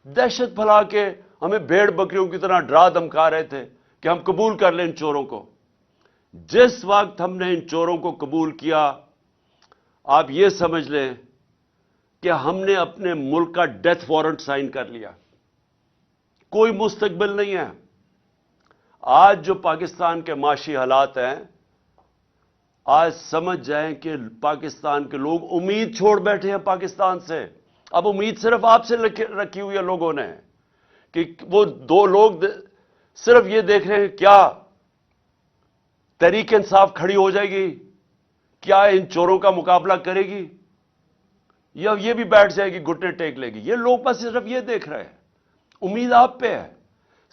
دہشت پھیلا کے ہمیں بھیڑ بکریوں کی طرح ڈرا دھمکا رہے تھے کہ ہم قبول کر لیں ان چوروں کو. جس وقت ہم نے ان چوروں کو قبول کیا، آپ یہ سمجھ لیں کہ ہم نے اپنے ملک کا ڈیتھ وارنٹ سائن کر لیا. کوئی مستقبل نہیں ہے. آج جو پاکستان کے معاشی حالات ہیں، آج سمجھ جائیں کہ پاکستان کے لوگ امید چھوڑ بیٹھے ہیں پاکستان سے. اب امید صرف آپ سے رکھی ہوئی ہے لوگوں نے، کہ وہ 2 لوگ صرف یہ دیکھ رہے ہیں کیا تحریک انصاف کھڑی ہو جائے گی، کیا ان چوروں کا مقابلہ کرے گی، یا یہ بھی بیٹھ جائے گی، گھٹنے ٹیک لے گی. یہ لوگ بس صرف یہ دیکھ رہے ہیں. امید آپ پہ ہے.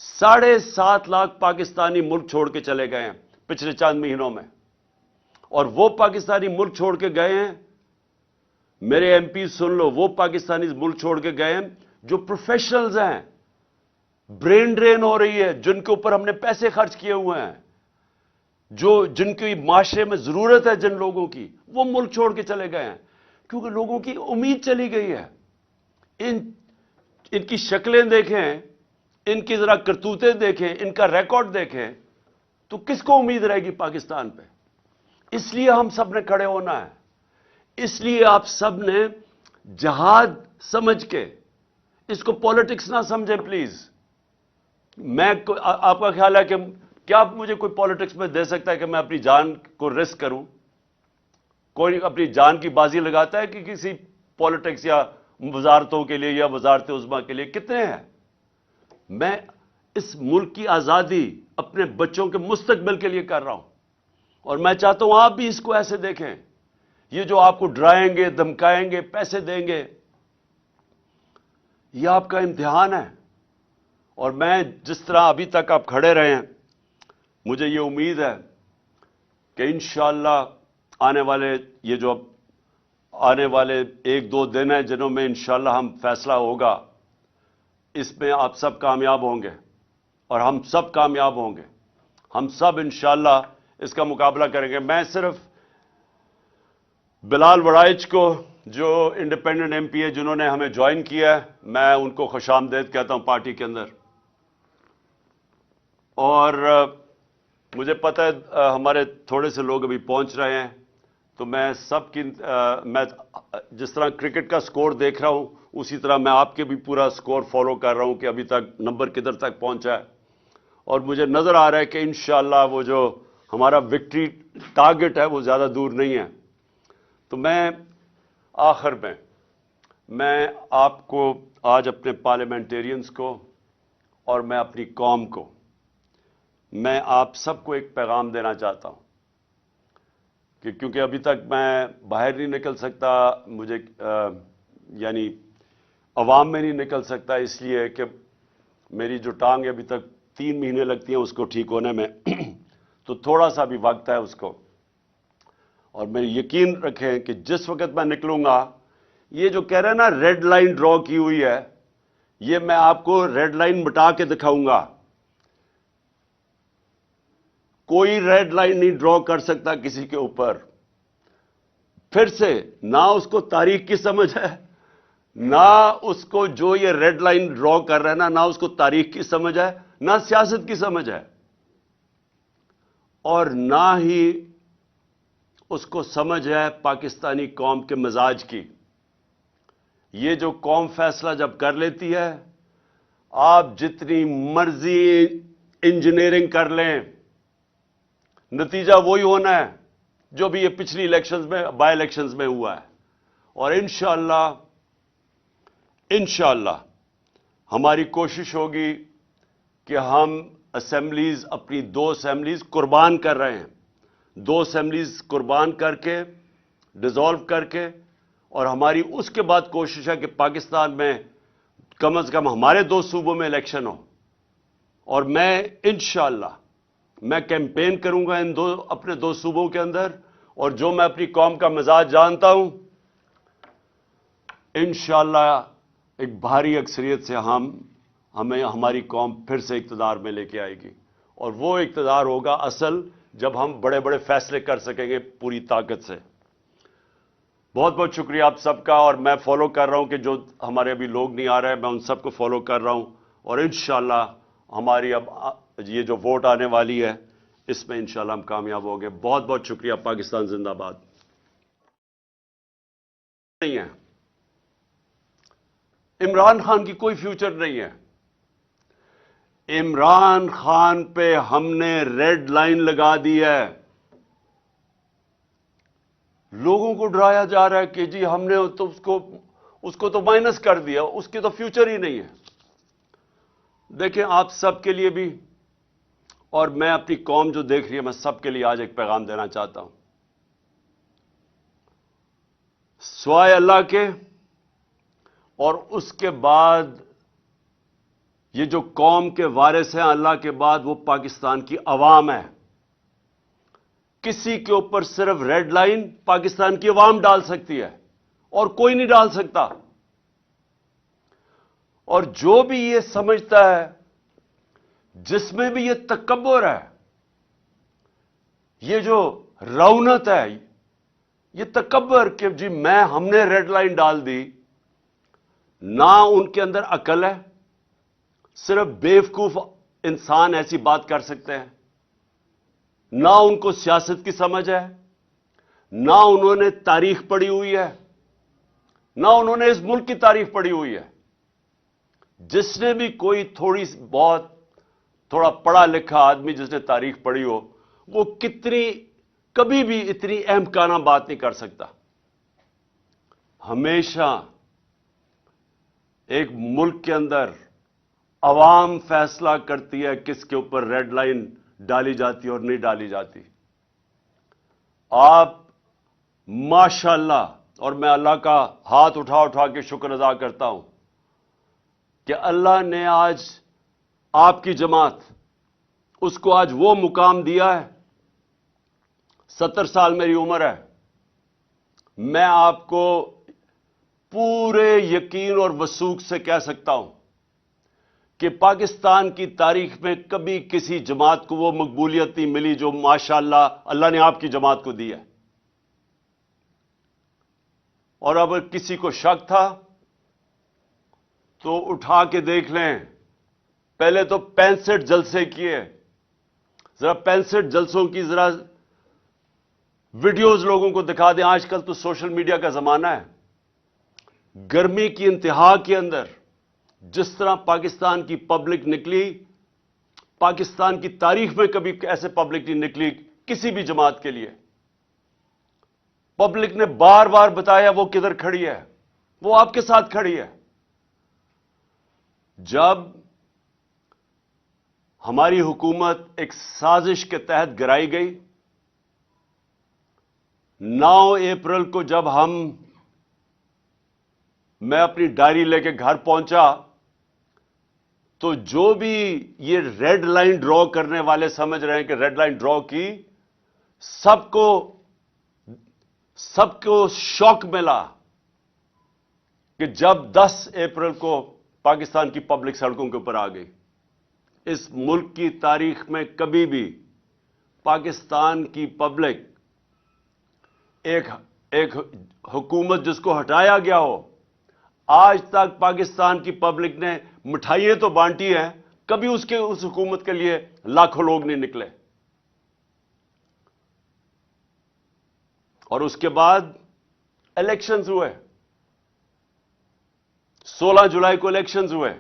7.5 لاکھ پاکستانی ملک چھوڑ کے چلے گئے ہیں پچھلے چند مہینوں میں، اور وہ پاکستانی ملک چھوڑ کے گئے ہیں، میرے ایم پی سن لو، وہ پاکستانی ملک چھوڑ کے گئے ہیں جو پروفیشنلز ہیں، برین ڈرین ہو رہی ہے، جن کے اوپر ہم نے پیسے خرچ کیے ہوئے ہیں، جن کی معاشرے میں ضرورت ہے، جن لوگوں کی، وہ ملک چھوڑ کے چلے گئے ہیں کیونکہ لوگوں کی امید چلی گئی ہے. ان کی شکلیں دیکھیں، ان کی ذرا کرتوتیں دیکھیں، ان کا ریکارڈ دیکھیں، تو کس کو امید رہے گی پاکستان پہ؟ اس لیے ہم سب نے کھڑے ہونا ہے. اس لیے آپ سب نے جہاد سمجھ کے، اس کو پالیٹکس نہ سمجھیں پلیز. آپ کا خیال ہے کہ کیا مجھے کوئی پالیٹکس میں دے سکتا ہے کہ میں اپنی جان کو رسک کروں؟ کوئی اپنی جان کی بازی لگاتا ہے کہ کسی پالیٹکس یا وزارتوں کے لیے یا وزارت عظمیٰ کے لیے؟ کتنے ہیں؟ میں اس ملک کی آزادی اپنے بچوں کے مستقبل کے لیے کر رہا ہوں، اور میں چاہتا ہوں آپ بھی اس کو ایسے دیکھیں. یہ جو آپ کو ڈرائیں گے، دھمکائیں گے، پیسے دیں گے، یہ آپ کا امتحان ہے. اور میں جس طرح ابھی تک آپ کھڑے رہے ہیں، مجھے یہ امید ہے کہ انشاءاللہ آنے والے 1-2 دن ہیں جنہوں میں انشاءاللہ ہم فیصلہ ہوگا، اس میں آپ سب کامیاب ہوں گے، اور ہم سب کامیاب ہوں گے. ہم سب انشاءاللہ اس کا مقابلہ کریں گے. میں صرف بلال وڑائچ کو، جو انڈیپینڈنٹ ایم پی ہے، جنہوں نے ہمیں جوائن کیا ہے، میں ان کو خوش آمدید کہتا ہوں پارٹی کے اندر. اور مجھے پتہ ہے ہمارے تھوڑے سے لوگ ابھی پہنچ رہے ہیں، تو میں سب کی میں جس طرح کرکٹ کا سکور دیکھ رہا ہوں اسی طرح میں آپ کے بھی پورا سکور فالو کر رہا ہوں کہ ابھی تک نمبر کدھر تک پہنچا ہے، اور مجھے نظر آ رہا ہے کہ انشاءاللہ وہ جو ہمارا وکٹری ٹارگٹ ہے وہ زیادہ دور نہیں ہے۔ تو میں آخر میں آپ کو آج اپنے پارلیمنٹیرینز کو اور میں اپنی قوم کو، میں آپ سب کو ایک پیغام دینا چاہتا ہوں کہ کیونکہ ابھی تک میں باہر نہیں نکل سکتا، مجھے یعنی عوام میں نہیں نکل سکتا، اس لیے کہ میری جو ٹانگ ابھی تک 3 مہینے لگتی ہیں اس کو ٹھیک ہونے میں تو تھوڑا سا بھی وقت ہے اس کو، اور میں یقین رکھیں کہ جس وقت میں نکلوں گا، یہ جو کہہ رہے ہیں نا ریڈ لائن ڈرا کی ہوئی ہے، یہ میں آپ کو ریڈ لائن مٹا کے دکھاؤں گا۔ کوئی ریڈ لائن نہیں ڈرا کر سکتا کسی کے اوپر۔ پھر سے نہ اس کو تاریخ کی سمجھ ہے، نہ اس کو جو یہ ریڈ لائن ڈرا کر رہا ہے نا اس کو تاریخ کی سمجھ ہے، نہ سیاست کی سمجھ ہے، اور نہ ہی اس کو سمجھ ہے پاکستانی قوم کے مزاج کی۔ یہ جو قوم فیصلہ جب کر لیتی ہے، آپ جتنی مرضی انجینئرنگ کر لیں، نتیجہ وہی ہونا ہے جو بھی یہ پچھلی الیکشنز میں، بائی الیکشنز میں ہوا ہے۔ اور انشاءاللہ ہماری کوشش ہوگی کہ ہم اسمبلیز، اپنی 2 اسمبلیز قربان کر رہے ہیں، 2 اسمبلیز قربان کر کے، ڈیزالو کر کے، اور ہماری اس کے بعد کوشش ہے کہ پاکستان میں کم از کم ہمارے 2 صوبوں میں الیکشن ہو، اور میں انشاءاللہ میں کیمپین کروں گا اپنے 2 صوبوں کے اندر، اور جو میں اپنی قوم کا مزاج جانتا ہوں، انشاءاللہ ایک بھاری اکثریت سے ہمیں ہماری قوم پھر سے اقتدار میں لے کے آئے گی، اور وہ اقتدار ہوگا اصل جب ہم بڑے بڑے فیصلے کر سکیں گے پوری طاقت سے۔ بہت بہت شکریہ آپ سب کا، اور میں فالو کر رہا ہوں کہ جو ہمارے ابھی لوگ نہیں آ رہے، میں ان سب کو فالو کر رہا ہوں، اور انشاءاللہ ہماری اب یہ جو ووٹ آنے والی ہے اس میں انشاءاللہ ہم کامیاب ہوں گے۔ بہت بہت شکریہ۔ پاکستان زندہ باد۔ نہیں ہے، عمران خان کی کوئی فیوچر نہیں ہے۔ عمران خان پہ ہم نے ریڈ لائن لگا دی ہے۔ لوگوں کو ڈرایا جا رہا ہے کہ جی ہم نے تو اس کو تو مائنس کر دیا، اس کی تو فیوچر ہی نہیں ہے۔ دیکھیں آپ سب کے لیے بھی، اور میں اپنی قوم جو دیکھ رہی ہے، میں سب کے لیے آج ایک پیغام دینا چاہتا ہوں۔ سوائے اللہ کے اور اس کے بعد یہ جو قوم کے وارث ہیں اللہ کے بعد، وہ پاکستان کی عوام ہے۔ کسی کے اوپر صرف ریڈ لائن پاکستان کی عوام ڈال سکتی ہے، اور کوئی نہیں ڈال سکتا۔ اور جو بھی یہ سمجھتا ہے، جس میں بھی یہ تکبر ہے، یہ جو رونت ہے، یہ تکبر کہ جی ہم نے ریڈ لائن ڈال دی، نہ ان کے اندر عقل ہے، صرف بیوقوف انسان ایسی بات کر سکتے ہیں، نہ ان کو سیاست کی سمجھ ہے، نہ انہوں نے تاریخ پڑھی ہوئی ہے، نہ انہوں نے اس ملک کی تاریخ پڑھی ہوئی ہے۔ جس نے بھی کوئی تھوڑا پڑھا لکھا آدمی جس نے تاریخ پڑھی ہو، وہ کبھی بھی اتنی احمقانہ بات نہیں کر سکتا۔ ہمیشہ ایک ملک کے اندر عوام فیصلہ کرتی ہے کس کے اوپر ریڈ لائن ڈالی جاتی اور نہیں ڈالی جاتی۔ آپ ماشاءاللہ، اور میں اللہ کا ہاتھ اٹھا کے شکر ادا کرتا ہوں کہ اللہ نے آج آپ کی جماعت، اس کو آج وہ مقام دیا ہے۔ 70 سال میری عمر ہے، میں آپ کو پورے یقین اور وثوق سے کہہ سکتا ہوں کہ پاکستان کی تاریخ میں کبھی کسی جماعت کو وہ مقبولیت نہیں ملی جو ماشاءاللہ اللہ نے آپ کی جماعت کو دی ہے۔ اور اگر کسی کو شک تھا تو اٹھا کے دیکھ لیں، پہلے تو 65 جلسے کیے، ذرا 65 جلسوں کی ذرا ویڈیوز لوگوں کو دکھا دیں. آج کل تو سوشل میڈیا کا زمانہ ہے. گرمی کی انتہا کے اندر جس طرح پاکستان کی پبلک نکلی, پاکستان کی تاریخ میں کبھی ایسے پبلک نہیں نکلی کسی بھی جماعت کے لیے. پبلک نے بار بار بتایا وہ کدھر کھڑی ہے, وہ آپ کے ساتھ کھڑی ہے. جب ہماری حکومت ایک سازش کے تحت گرائی گئی, 9 اپریل کو جب میں اپنی ڈائری لے کے گھر پہنچا تو جو بھی یہ ریڈ لائن ڈرا کرنے والے سمجھ رہے ہیں کہ ریڈ لائن ڈرا کی, سب کو شوق ملا کہ جب 10 اپریل کو پاکستان کی پبلک سڑکوں کے اوپر آ گئی. اس ملک کی تاریخ میں کبھی بھی پاکستان کی پبلک ایک حکومت جس کو ہٹایا گیا ہو, آج تک پاکستان کی پبلک نے مٹھائیاں تو بانٹی ہیں, کبھی اس حکومت کے لیے لاکھوں لوگ نہیں نکلے. اور اس کے بعد الیکشنز ہوئے, 16 جولائی کو الیکشنز ہوئے.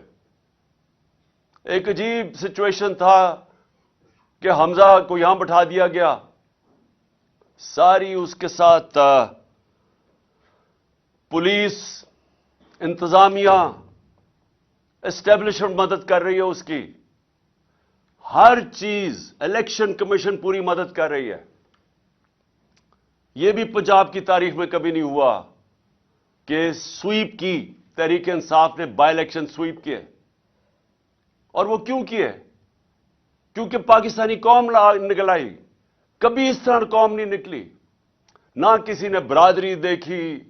ایک عجیب سچویشن تھا کہ حمزہ کو یہاں بٹھا دیا گیا, ساری اس کے ساتھ پولیس, انتظامیہ, اسٹیبلشمنٹ مدد کر رہی ہے اس کی, ہر چیز, الیکشن کمیشن پوری مدد کر رہی ہے. یہ بھی پنجاب کی تاریخ میں کبھی نہیں ہوا کہ سویپ کی تحریک انصاف نے بائی الیکشن سویپ کیے. اور وہ کیوں کیے؟ کیونکہ پاکستانی قوم نکل آئی. کبھی اس طرح قوم نہیں نکلی. نہ کسی نے برادری دیکھی,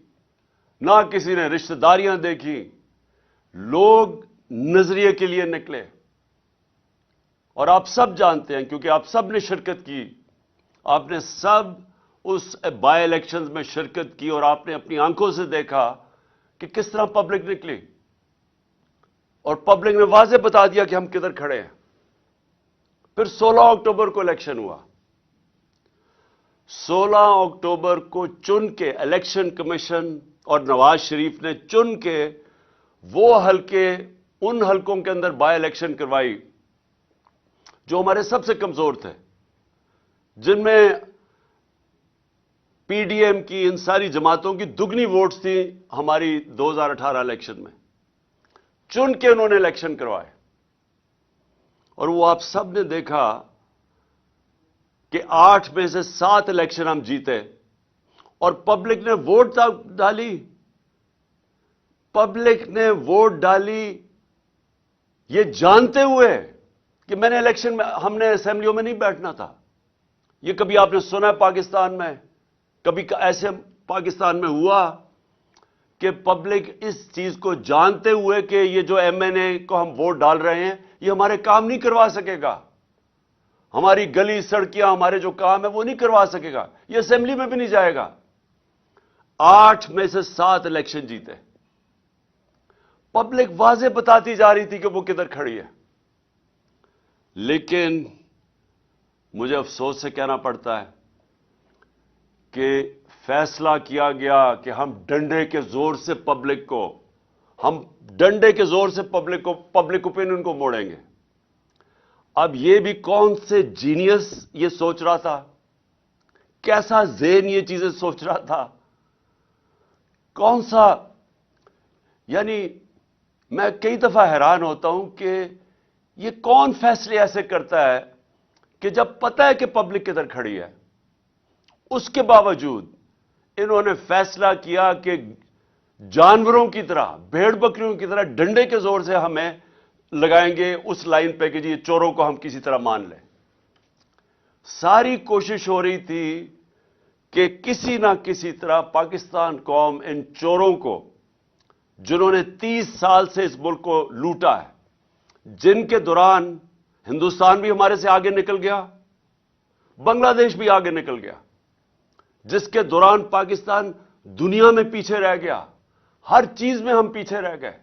نہ کسی نے رشتہ داریاں دیکھی. لوگ نظریے کے لیے نکلے. اور آپ سب جانتے ہیں کیونکہ آپ سب نے شرکت کی, آپ نے سب اس بائی الیکشنز میں شرکت کی اور آپ نے اپنی آنکھوں سے دیکھا کہ کس طرح پبلک نکلی. اور پبلک نے واضح بتا دیا کہ ہم کدھر کھڑے ہیں. پھر 16 اکتوبر کو الیکشن ہوا. 16 اکتوبر کو چن کے الیکشن کمیشن اور نواز شریف نے چن کے وہ حلقے, ان حلقوں کے اندر بائی الیکشن کروائی جو ہمارے سب سے کمزور تھے, جن میں پی ڈی ایم کی ان ساری جماعتوں کی دگنی ووٹس تھیں ہماری 2018 الیکشن میں. چن کے انہوں نے الیکشن کروائے. اور وہ آپ سب نے دیکھا کہ 8 میں سے 7 الیکشن ہم جیتے. اور پبلک نے ووٹ ڈالی, پبلک نے ووٹ ڈالی یہ جانتے ہوئے کہ میں نے الیکشن میں, ہم نے اسمبلیوں میں نہیں بیٹھنا تھا. یہ کبھی آپ نے سنا ہے پاکستان میں؟ کبھی ایسے پاکستان میں ہوا کہ پبلک اس چیز کو جانتے ہوئے کہ یہ جو ایم این اے کو ہم ووٹ ڈال رہے ہیں یہ ہمارے کام نہیں کروا سکے گا, ہماری گلی سڑکیاں, ہمارے جو کام ہے وہ نہیں کروا سکے گا, یہ اسمبلی میں بھی نہیں جائے گا. 8 میں سے 7 الیکشن جیتے. پبلک واضح بتاتی جا رہی تھی کہ وہ کدھر کھڑی ہے. لیکن مجھے افسوس سے کہنا پڑتا ہے کہ فیصلہ کیا گیا کہ ہم ڈنڈے کے زور سے پبلک کو پبلک اوپینین کو موڑیں گے. اب یہ بھی کون سے جینیس یہ سوچ رہا تھا, کیسا ذہن یہ چیزیں سوچ رہا تھا, کون سا, یعنی میں کئی دفعہ حیران ہوتا ہوں کہ یہ کون فیصلے ایسے کرتا ہے کہ جب پتہ ہے کہ پبلک کدھر کھڑی ہے, اس کے باوجود انہوں نے فیصلہ کیا کہ جانوروں کی طرح, بھیڑ بکریوں کی طرح ڈنڈے کے زور سے ہمیں لگائیں گے اس لائن پہ کہ جی چوروں کو ہم کسی طرح مان لیں. ساری کوشش ہو رہی تھی کہ کسی نہ کسی طرح پاکستان قوم ان چوروں کو, جنہوں نے 30 سال سے اس ملک کو لوٹا ہے, جن کے دوران ہندوستان بھی ہمارے سے آگے نکل گیا, بنگلہ دیش بھی آگے نکل گیا, جس کے دوران پاکستان دنیا میں پیچھے رہ گیا, ہر چیز میں ہم پیچھے رہ گئے.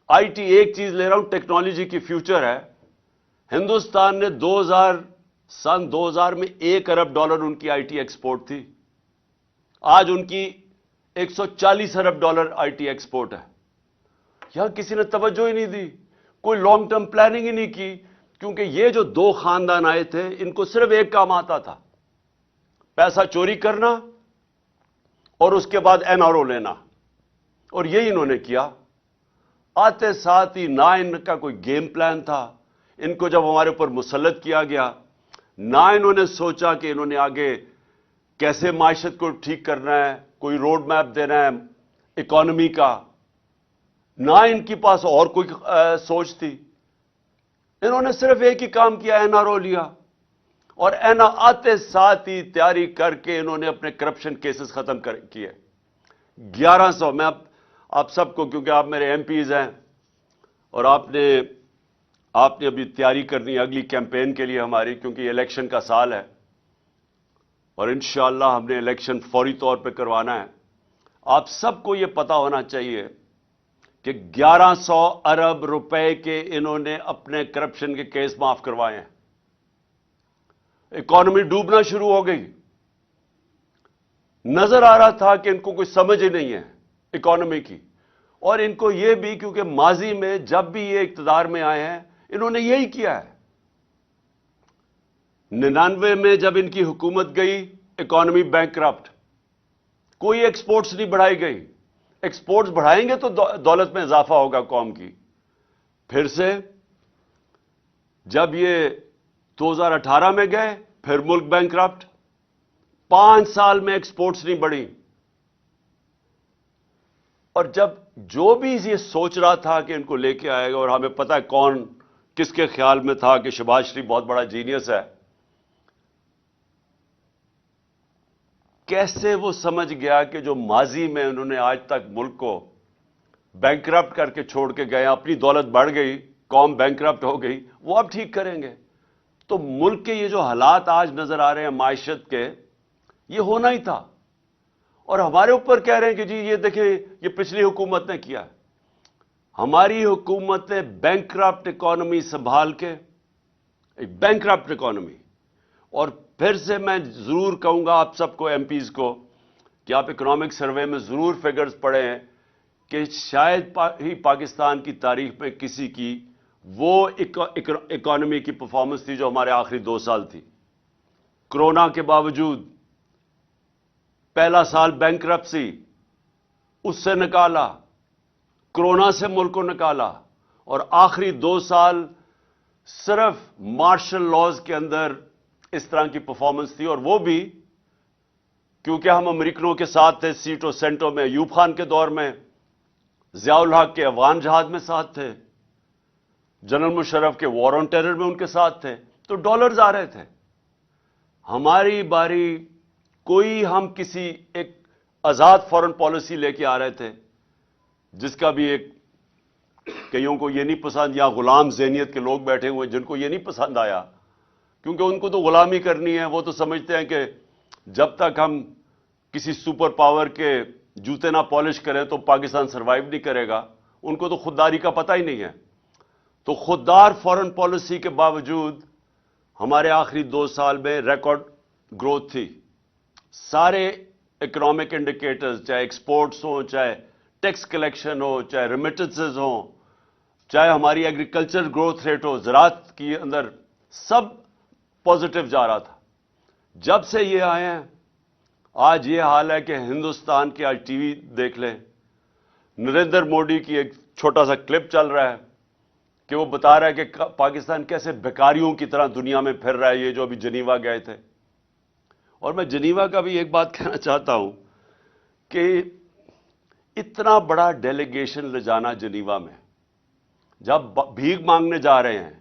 آئی ٹی ایک چیز لے رہا ہوں, ٹیکنالوجی کی فیوچر ہے. ہندوستان نے سن 2000 میں 1 ارب ڈالر ان کی آئی ٹی ایکسپورٹ تھی. آج ان کی 140 ارب ڈالر آئی ٹی ایکسپورٹ ہے. یہاں کسی نے توجہ ہی نہیں دی, کوئی لانگ ٹرم پلاننگ ہی نہیں کی, کیونکہ یہ جو 2 خاندان آئے تھے ان کو صرف ایک کام آتا تھا, پیسہ چوری کرنا اور اس کے بعد این آر او لینا, اور یہی انہوں نے کیا. آتے ساتھ ہی نہ ان کا کوئی گیم پلان تھا. ان کو جب ہمارے اوپر مسلط کیا گیا, نہ انہوں نے سوچا کہ انہوں نے آگے کیسے معیشت کو ٹھیک کرنا ہے, کوئی روڈ میپ دینا ہے اکانومی کا, نہ ان کے پاس اور کوئی سوچ تھی. انہوں نے صرف ایک ہی کام کیا, این آر او لیا, اور این آتے ساتھ ہی تیاری کر کے انہوں نے اپنے کرپشن کیسز ختم کیے. 1100, میں آپ سب کو, کیونکہ آپ میرے ایم پیز ہیں اور آپ نے ابھی تیاری کرنی ہے اگلی کیمپین کے لیے ہماری, کیونکہ یہ الیکشن کا سال ہے اور انشاءاللہ ہم نے الیکشن فوری طور پہ کروانا ہے. آپ سب کو یہ پتا ہونا چاہیے کہ 1100 ارب روپے کے انہوں نے اپنے کرپشن کے کیس معاف کروائے ہیں. اکانومی ڈوبنا شروع ہو گئی. نظر آ رہا تھا کہ ان کو کوئی سمجھ ہی نہیں ہے اکانومی کی, اور ان کو یہ بھی, کیونکہ ماضی میں جب بھی یہ اقتدار میں آئے ہیں انہوں نے یہی کیا ہے. 99 میں جب ان کی حکومت گئی, اکانومی بینکرپٹ, کوئی ایکسپورٹس نہیں بڑھائی گئی. ایکسپورٹس بڑھائیں گے تو دولت میں اضافہ ہوگا قوم کی. پھر سے جب یہ 2018 میں گئے, پھر ملک بینکرپٹ. 5 سال میں ایکسپورٹس نہیں بڑھی. اور جب جو بھی یہ سوچ رہا تھا کہ ان کو لے کے آئے گا, اور ہمیں پتہ ہے کون کس کے خیال میں تھا کہ شہباز شریف بہت بڑا جینیس ہے, کیسے وہ سمجھ گیا کہ جو ماضی میں انہوں نے آج تک ملک کو بینکرپٹ کر کے چھوڑ کے گئے, اپنی دولت بڑھ گئی, قوم بینکرپٹ ہو گئی, وہ اب ٹھیک کریں گے. تو ملک کے یہ جو حالات آج نظر آ رہے ہیں معیشت کے, یہ ہونا ہی تھا. اور ہمارے اوپر کہہ رہے ہیں کہ جی یہ دیکھیں یہ پچھلی حکومت نے کیا. ہماری حکومت نے بینکرپٹ اکانومی سنبھال کے, ایک بینکرپٹ اکانومی, اور پھر سے میں ضرور کہوں گا آپ سب کو, ایم پیز کو, کہ آپ اکنامک سروے میں ضرور فگرز پڑھیں کہ شاید ہی پاکستان کی تاریخ میں کسی کی وہ اکانومی کی پرفارمنس تھی جو ہمارے آخری 2 سال تھی. کرونا کے باوجود پہلا سال بینکرپسی, اس سے نکالا, کرونا سے ملک کو نکالا, اور آخری 2 سال صرف مارشل لاز کے اندر اس طرح کی پرفارمنس تھی. اور وہ بھی کیونکہ ہم امریکنوں کے ساتھ تھے سیٹوں سینٹوں میں, ایوب خان کے دور میں, ضیاء الحق کے افغان جہاد میں ساتھ تھے, جنرل مشرف کے وار آن ٹیرر میں ان کے ساتھ تھے, تو ڈالرز آ رہے تھے. ہماری باری کوئی, ہم کسی ایک آزاد فارن پالیسی لے کے آ رہے تھے جس کا بھی ایک کئیوں کو یہ نہیں پسند, یا غلام ذہنیت کے لوگ بیٹھے ہوئے جن کو یہ نہیں پسند آیا, کیونکہ ان کو تو غلامی کرنی ہے. وہ تو سمجھتے ہیں کہ جب تک ہم کسی سپر پاور کے جوتے نہ پالش کریں تو پاکستان سروائیو نہیں کرے گا. ان کو تو خودداری کا پتہ ہی نہیں ہے. تو خوددار فارن پالیسی کے باوجود ہمارے آخری 2 سال میں ریکارڈ گروتھ تھی. سارے اکنامک انڈیکیٹرز, چاہے ایکسپورٹس ہوں, چاہے ٹیکس کلیکشن ہو, چاہے ریمیٹنسز ہوں, چاہے ہماری ایگریکلچر گروتھ ریٹ ہو, زراعت کے اندر, سب پازیٹو جا رہا تھا. جب سے یہ آئے ہیں آج یہ حال ہے کہ ہندوستان کے, آج ٹی وی دیکھ لیں, نریندر مودی کی ایک چھوٹا سا کلپ چل رہا ہے کہ وہ بتا رہا ہے کہ پاکستان کیسے بیکاریوں کی طرح دنیا میں پھر رہا ہے, یہ جو ابھی جنیوا گئے تھے. اور میں جنیوا کا بھی ایک بات کہنا چاہتا ہوں کہ اتنا بڑا ڈیلیگیشن لے جانا جنیوا میں, جب بھیک مانگنے جا رہے ہیں,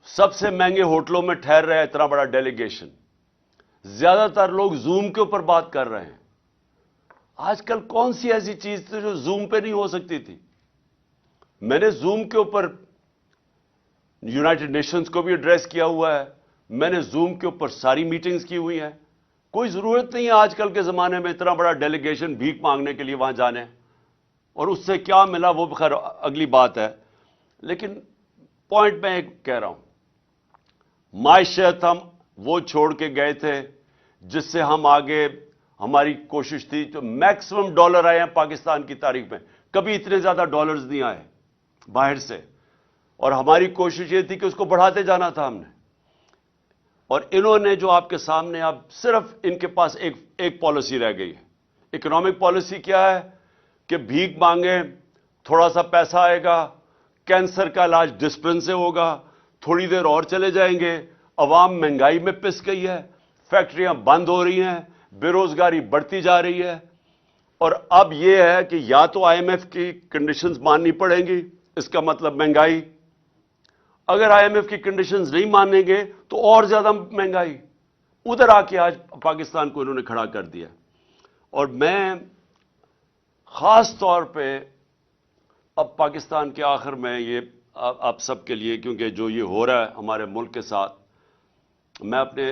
سب سے مہنگے ہوٹلوں میں ٹھہر رہے ہیں, اتنا بڑا ڈیلیگیشن, زیادہ تر لوگ زوم کے اوپر بات کر رہے ہیں. آج کل کون سی ایسی چیز تھی جو زوم پہ نہیں ہو سکتی تھی؟ میں نے زوم کے اوپر یونائٹڈ نیشنز کو بھی ایڈریس کیا ہوا ہے, میں نے زوم کے اوپر ساری میٹنگز کی ہوئی ہیں. کوئی ضرورت نہیں ہے آج کل کے زمانے میں اتنا بڑا ڈیلیگیشن بھیک مانگنے کے لیے وہاں جانے, اور اس سے کیا ملا وہ خیر اگلی بات ہے. لیکن پوائنٹ میں ایک کہہ رہا ہوں, معیشت ہم وہ چھوڑ کے گئے تھے جس سے ہم آگے ہماری کوشش تھی. جو میکسیمم ڈالر آئے ہیں پاکستان کی تاریخ میں, کبھی اتنے زیادہ ڈالرز نہیں آئے باہر سے, اور ہماری کوشش یہ تھی کہ اس کو بڑھاتے جانا تھا ہم نے. اور انہوں نے جو آپ کے سامنے, اب صرف ان کے پاس ایک پالیسی رہ گئی ہے. اکنامک پالیسی کیا ہے کہ بھیک مانگیں, تھوڑا سا پیسہ آئے گا, کینسر کا علاج ڈسپلن سے ہوگا, تھوڑی دیر اور چلے جائیں گے, عوام مہنگائی میں پس گئی ہے, فیکٹریاں بند ہو رہی ہیں, بے روزگاری بڑھتی جا رہی ہے. اور اب یہ ہے کہ یا تو آئی ایم ایف کی کنڈیشنز ماننی پڑیں گی, اس کا مطلب مہنگائی. اگر آئی ایم ایف کی کنڈیشنز نہیں مانیں گے تو اور زیادہ مہنگائی. ادھر آ کے آج پاکستان کو انہوں نے کھڑا کر دیا. اور میں خاص طور پہ اب پاکستان کے آخر میں یہ آپ سب کے لیے, کیونکہ جو یہ ہو رہا ہے ہمارے ملک کے ساتھ, میں اپنے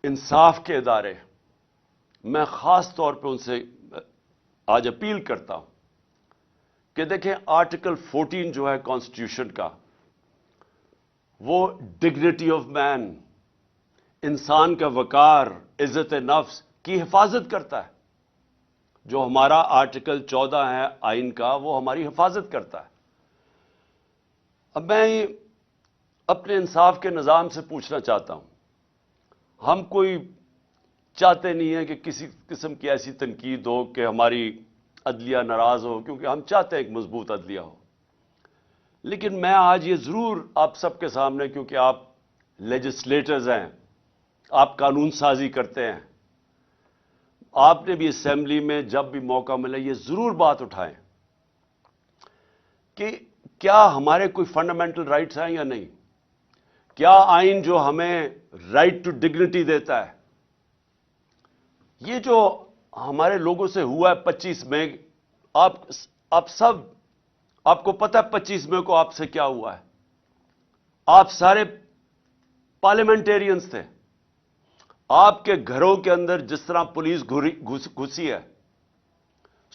انصاف کے ادارے, میں خاص طور پہ ان سے آج اپیل کرتا ہوں کہ دیکھیں آرٹیکل 14 جو ہے کانسٹیٹیوشن کا, وہ ڈگنیٹی آف مین, انسان کا وقار, عزت نفس کی حفاظت کرتا ہے. جو ہمارا آرٹیکل 14 ہے آئین کا, وہ ہماری حفاظت کرتا ہے. اب میں اپنے انصاف کے نظام سے پوچھنا چاہتا ہوں, ہم کوئی چاہتے نہیں ہیں کہ کسی قسم کی ایسی تنقید ہو کہ ہماری عدلیہ ناراض ہو, کیونکہ ہم چاہتے ہیں ایک مضبوط عدلیہ ہو. لیکن میں آج یہ ضرور آپ سب کے سامنے, کیونکہ آپ لیجسلیٹرز ہیں, آپ قانون سازی کرتے ہیں, آپ نے بھی اسمبلی میں جب بھی موقع ملے یہ ضرور بات اٹھائیں کہ کیا ہمارے کوئی فنڈامنٹل رائٹس ہیں یا نہیں. کیا آئین جو ہمیں رائٹ ٹو ڈگنیٹی دیتا ہے, یہ جو ہمارے لوگوں سے ہوا ہے 25 مئی, آپ سب, آپ کو پتہ ہے 25 مئی کو آپ سے کیا ہوا ہے. آپ سارے پارلیمنٹیرینز تھے. آپ کے گھروں کے اندر جس طرح پولیس گھسی ہے,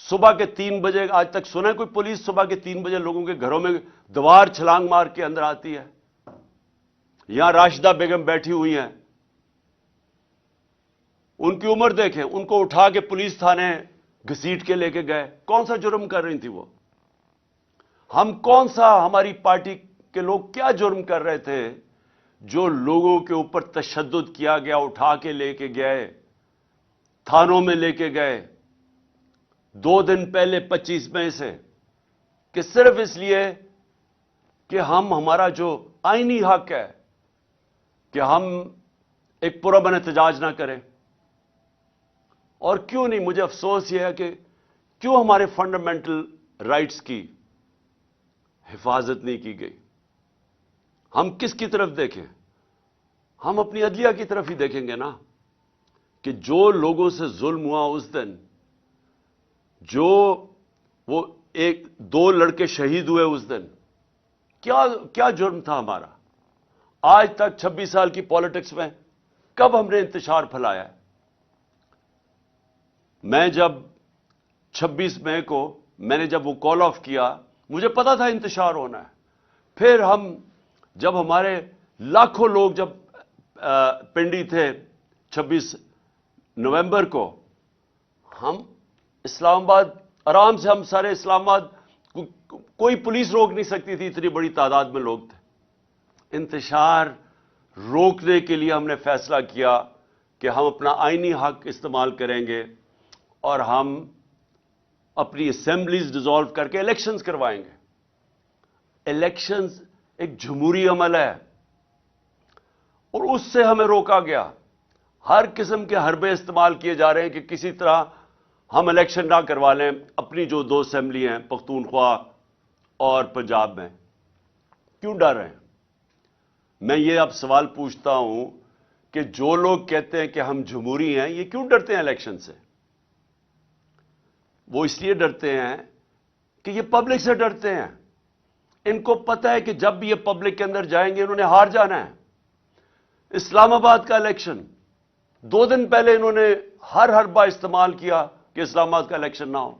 صبح کے 3 بجے, آج تک سنا ہے کوئی پولیس صبح کے 3 بجے لوگوں کے گھروں میں دیوار چھلانگ مار کے اندر آتی ہے؟ یہاں راشدہ بیگم بیٹھی ہوئی ہیں, ان کی عمر دیکھیں, ان کو اٹھا کے پولیس تھانے گھسیٹ کے لے کے گئے. کون سا جرم کر رہی تھی وہ؟ ہم کون سا, ہماری پارٹی کے لوگ کیا جرم کر رہے تھے جو لوگوں کے اوپر تشدد کیا گیا, اٹھا کے لے کے گئے, تھانوں میں لے کے گئے 2 دن پہلے 25 مئی سے, کہ صرف اس لیے کہ ہمارا جو آئینی حق ہے کہ ہم ایک پرامن احتجاج نہ کریں. اور کیوں نہیں, مجھے افسوس یہ ہے کہ کیوں ہمارے فنڈامنٹل رائٹس کی حفاظت نہیں کی گئی. ہم کس کی طرف دیکھیں؟ ہم اپنی عدلیہ کی طرف ہی دیکھیں گے نا, کہ جو لوگوں سے ظلم ہوا اس دن, جو وہ 2 لڑکے شہید ہوئے اس دن, کیا جرم تھا ہمارا؟ آج تک 26 سال کی پالیٹکس میں کب ہم نے انتشار پھیلایا ہے؟ میں جب 26 مئی کو میں نے جب وہ کال آف کیا, مجھے پتا تھا انتشار ہونا ہے. پھر جب ہمارے لاکھوں لوگ جب پنڈی تھے 26 نومبر کو, ہم اسلام آباد آرام سے, ہم سارے اسلام آباد, کوئی پولیس روک نہیں سکتی تھی, اتنی بڑی تعداد میں لوگ تھے. انتشار روکنے کے لیے ہم نے فیصلہ کیا کہ ہم اپنا آئینی حق استعمال کریں گے اور ہم اپنی اسمبلیز ڈیزالو کر کے الیکشنز کروائیں گے. الیکشنز ایک جمہوری عمل ہے, اور اس سے ہمیں روکا گیا. ہر قسم کے حربے استعمال کیے جا رہے ہیں کہ کسی طرح ہم الیکشن نہ کروا لیں اپنی جو 2 اسمبلی ہیں, پختونخوا اور پنجاب میں. کیوں ڈر رہے ہیں؟ میں یہ اب سوال پوچھتا ہوں کہ جو لوگ کہتے ہیں کہ ہم جمہوری ہیں, یہ کیوں ڈرتے ہیں الیکشن سے؟ وہ اس لیے ڈرتے ہیں کہ یہ پبلک سے ڈرتے ہیں. ان کو پتہ ہے کہ جب بھی یہ پبلک کے اندر جائیں گے انہوں نے ہار جانا ہے. اسلام آباد کا الیکشن 2 دن پہلے انہوں نے ہر حربہ استعمال کیا کہ اسلام آباد کا الیکشن نہ ہو.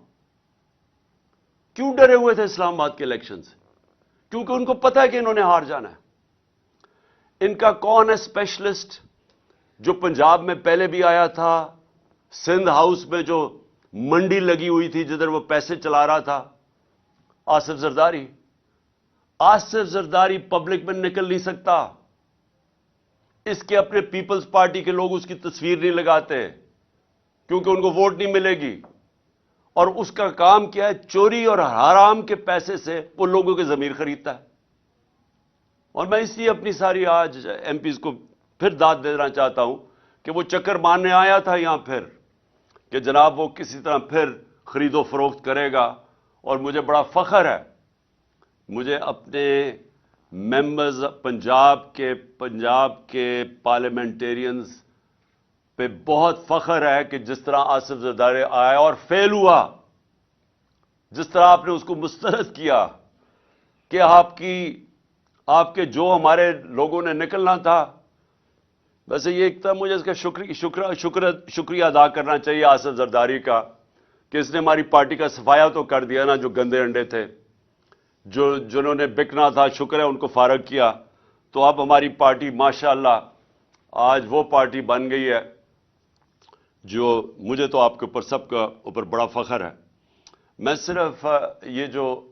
کیوں ڈرے ہوئے تھے اسلام آباد کے الیکشن سے؟ کیونکہ ان کو پتہ ہے کہ انہوں نے ہار جانا ہے. ان کا کون ہے اسپیشلسٹ جو پنجاب میں پہلے بھی آیا تھا؟ سندھ ہاؤس میں جو منڈی لگی ہوئی تھی جدھر وہ پیسے چلا رہا تھا، آصف زرداری. آصف زرداری پبلک میں نکل نہیں سکتا. اس کے اپنے پیپلز پارٹی کے لوگ اس کی تصویر نہیں لگاتے کیونکہ ان کو ووٹ نہیں ملے گی. اور اس کا کام کیا ہے؟ چوری اور حرام کے پیسے سے وہ لوگوں کے ضمیر خریدتا ہے. اور میں اس لیے اپنی ساری آج ایم پیز کو پھر داد دینا چاہتا ہوں کہ وہ چکر مارنے آیا تھا یہاں پھر کہ جناب وہ کسی طرح پھر خرید و فروخت کرے گا. اور مجھے بڑا فخر ہے، مجھے اپنے ممبرز پنجاب کے پارلیمنٹیرینز پہ بہت فخر ہے کہ جس طرح آصف زرداری آیا اور فیل ہوا، جس طرح آپ نے اس کو مسترد کیا کہ آپ کے جو ہمارے لوگوں نے نکلنا تھا. ویسے یہ ایک تھا، مجھے اس کا شکریہ ادا کرنا چاہیے آصف زرداری کا کہ اس نے ہماری پارٹی کا صفایا تو کر دیا نا. جو گندے انڈے تھے، جنہوں نے بکنا تھا، شکر ہے ان کو فارغ کیا. تو اب ہماری پارٹی ماشاءاللہ آج وہ پارٹی بن گئی ہے جو مجھے تو آپ کے اوپر سب کا اوپر بڑا فخر ہے. میں صرف یہ جو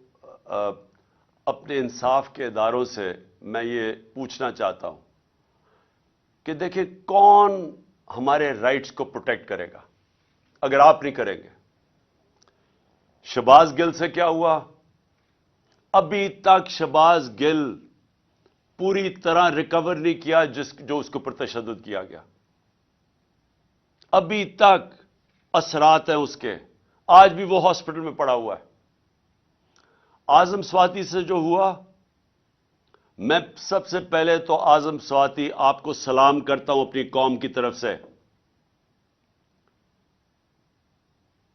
اپنے انصاف کے اداروں سے میں یہ پوچھنا چاہتا ہوں کہ دیکھیں کون ہمارے رائٹس کو پروٹیکٹ کرے گا اگر آپ نہیں کریں گے؟ شہباز گل سے کیا ہوا؟ ابھی تک شہباز گل پوری طرح ریکور نہیں کیا جو اس کے اوپر تشدد کیا گیا. ابھی تک اثرات ہیں اس کے، آج بھی وہ ہاسپٹل میں پڑا ہوا ہے. اعظم سواتی سے جو ہوا، میں سب سے پہلے تو اعظم سواتی آپ کو سلام کرتا ہوں اپنی قوم کی طرف سے.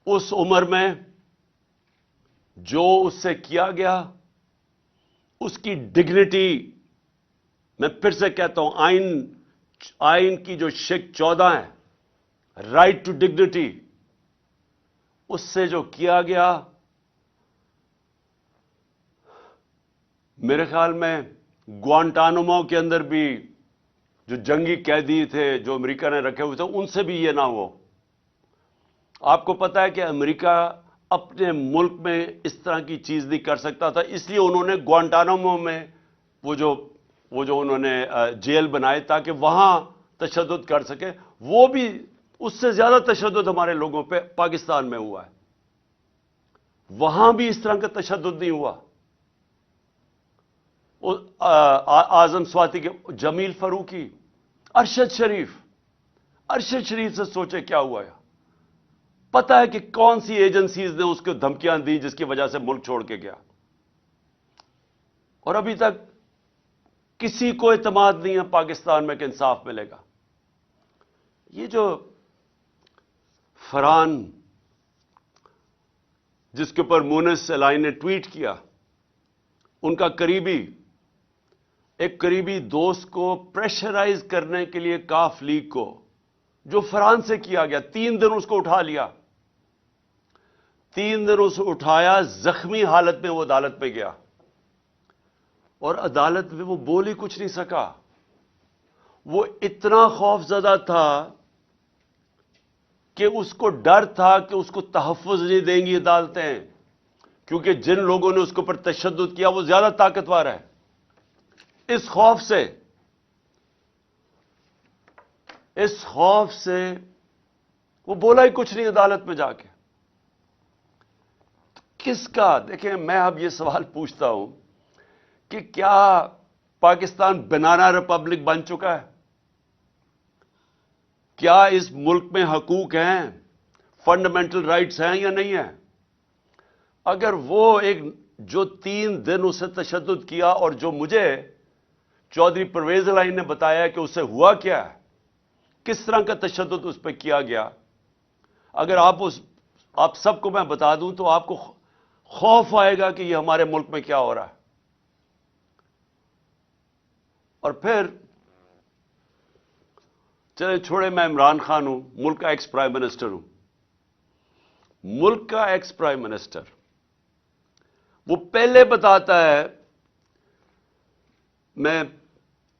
اس عمر میں جو اس سے کیا گیا، اس کی ڈگنیٹی، میں پھر سے کہتا ہوں آئین کی جو شک 14 ہے، رائٹ ٹو ڈگنیٹی، اس سے جو کیا گیا، میرے خیال میں گوانٹانامو کے اندر بھی جو جنگی قیدی تھے جو امریکہ نے رکھے ہوئے تھے، ان سے بھی یہ نہ ہو. آپ کو پتا ہے کہ امریکہ اپنے ملک میں اس طرح کی چیز نہیں کر سکتا تھا، اس لیے انہوں نے گوانٹانامو میں وہ جو انہوں نے جیل بنائے تاکہ وہاں تشدد کر سکے. وہ بھی اس سے زیادہ تشدد ہمارے لوگوں پہ پاکستان میں ہوا ہے. وہاں بھی اس طرح کا تشدد نہیں ہوا. اعظم سواتی کے جمیل فاروقی، ارشد شریف سے سوچے کیا ہوا ہے. پتا ہے کہ کون سی ایجنسیز نے اس کو دھمکیاں دی جس کی وجہ سے ملک چھوڑ کے گیا. اور ابھی تک کسی کو اعتماد نہیں ہے پاکستان میں کہ انصاف ملے گا. یہ جو فرحان جس کے اوپر مونس الائن نے ٹویٹ کیا، ان کا ایک قریبی دوست کو پریشرائز کرنے کے لیے کاف لیگ کو، جو فرحان سے کیا گیا، 3 دن اس کو اٹھا لیا، 3 دن اسے اٹھایا، زخمی حالت میں وہ عدالت میں گیا اور عدالت میں وہ بول ہی کچھ نہیں سکا. وہ اتنا خوف زدہ تھا کہ اس کو ڈر تھا کہ اس کو تحفظ نہیں دیں گی عدالتیں، کیونکہ جن لوگوں نے اس کے اوپر تشدد کیا وہ زیادہ طاقتور ہے. اس خوف سے وہ بولا ہی کچھ نہیں عدالت میں جا کے. کس کا؟ دیکھیں میں اب یہ سوال پوچھتا ہوں کہ کیا پاکستان بنانا ریپبلک بن چکا ہے؟ کیا اس ملک میں حقوق ہیں، فنڈامنٹل رائٹس ہیں یا نہیں ہیں؟ اگر وہ جو 3 دن اسے تشدد کیا، اور جو مجھے چودھری پرویز الائن نے بتایا کہ اس سے ہوا کیا ہے، کس طرح کا تشدد اس پہ کیا گیا، اگر آپ سب کو میں بتا دوں تو آپ کو خوف آئے گا کہ یہ ہمارے ملک میں کیا ہو رہا ہے. اور پھر چلے چھوڑے، میں عمران خان ہوں، ملک کا ایکس پرائم منسٹر ہوں. ملک کا ایکس پرائم منسٹر وہ پہلے بتاتا ہے، میں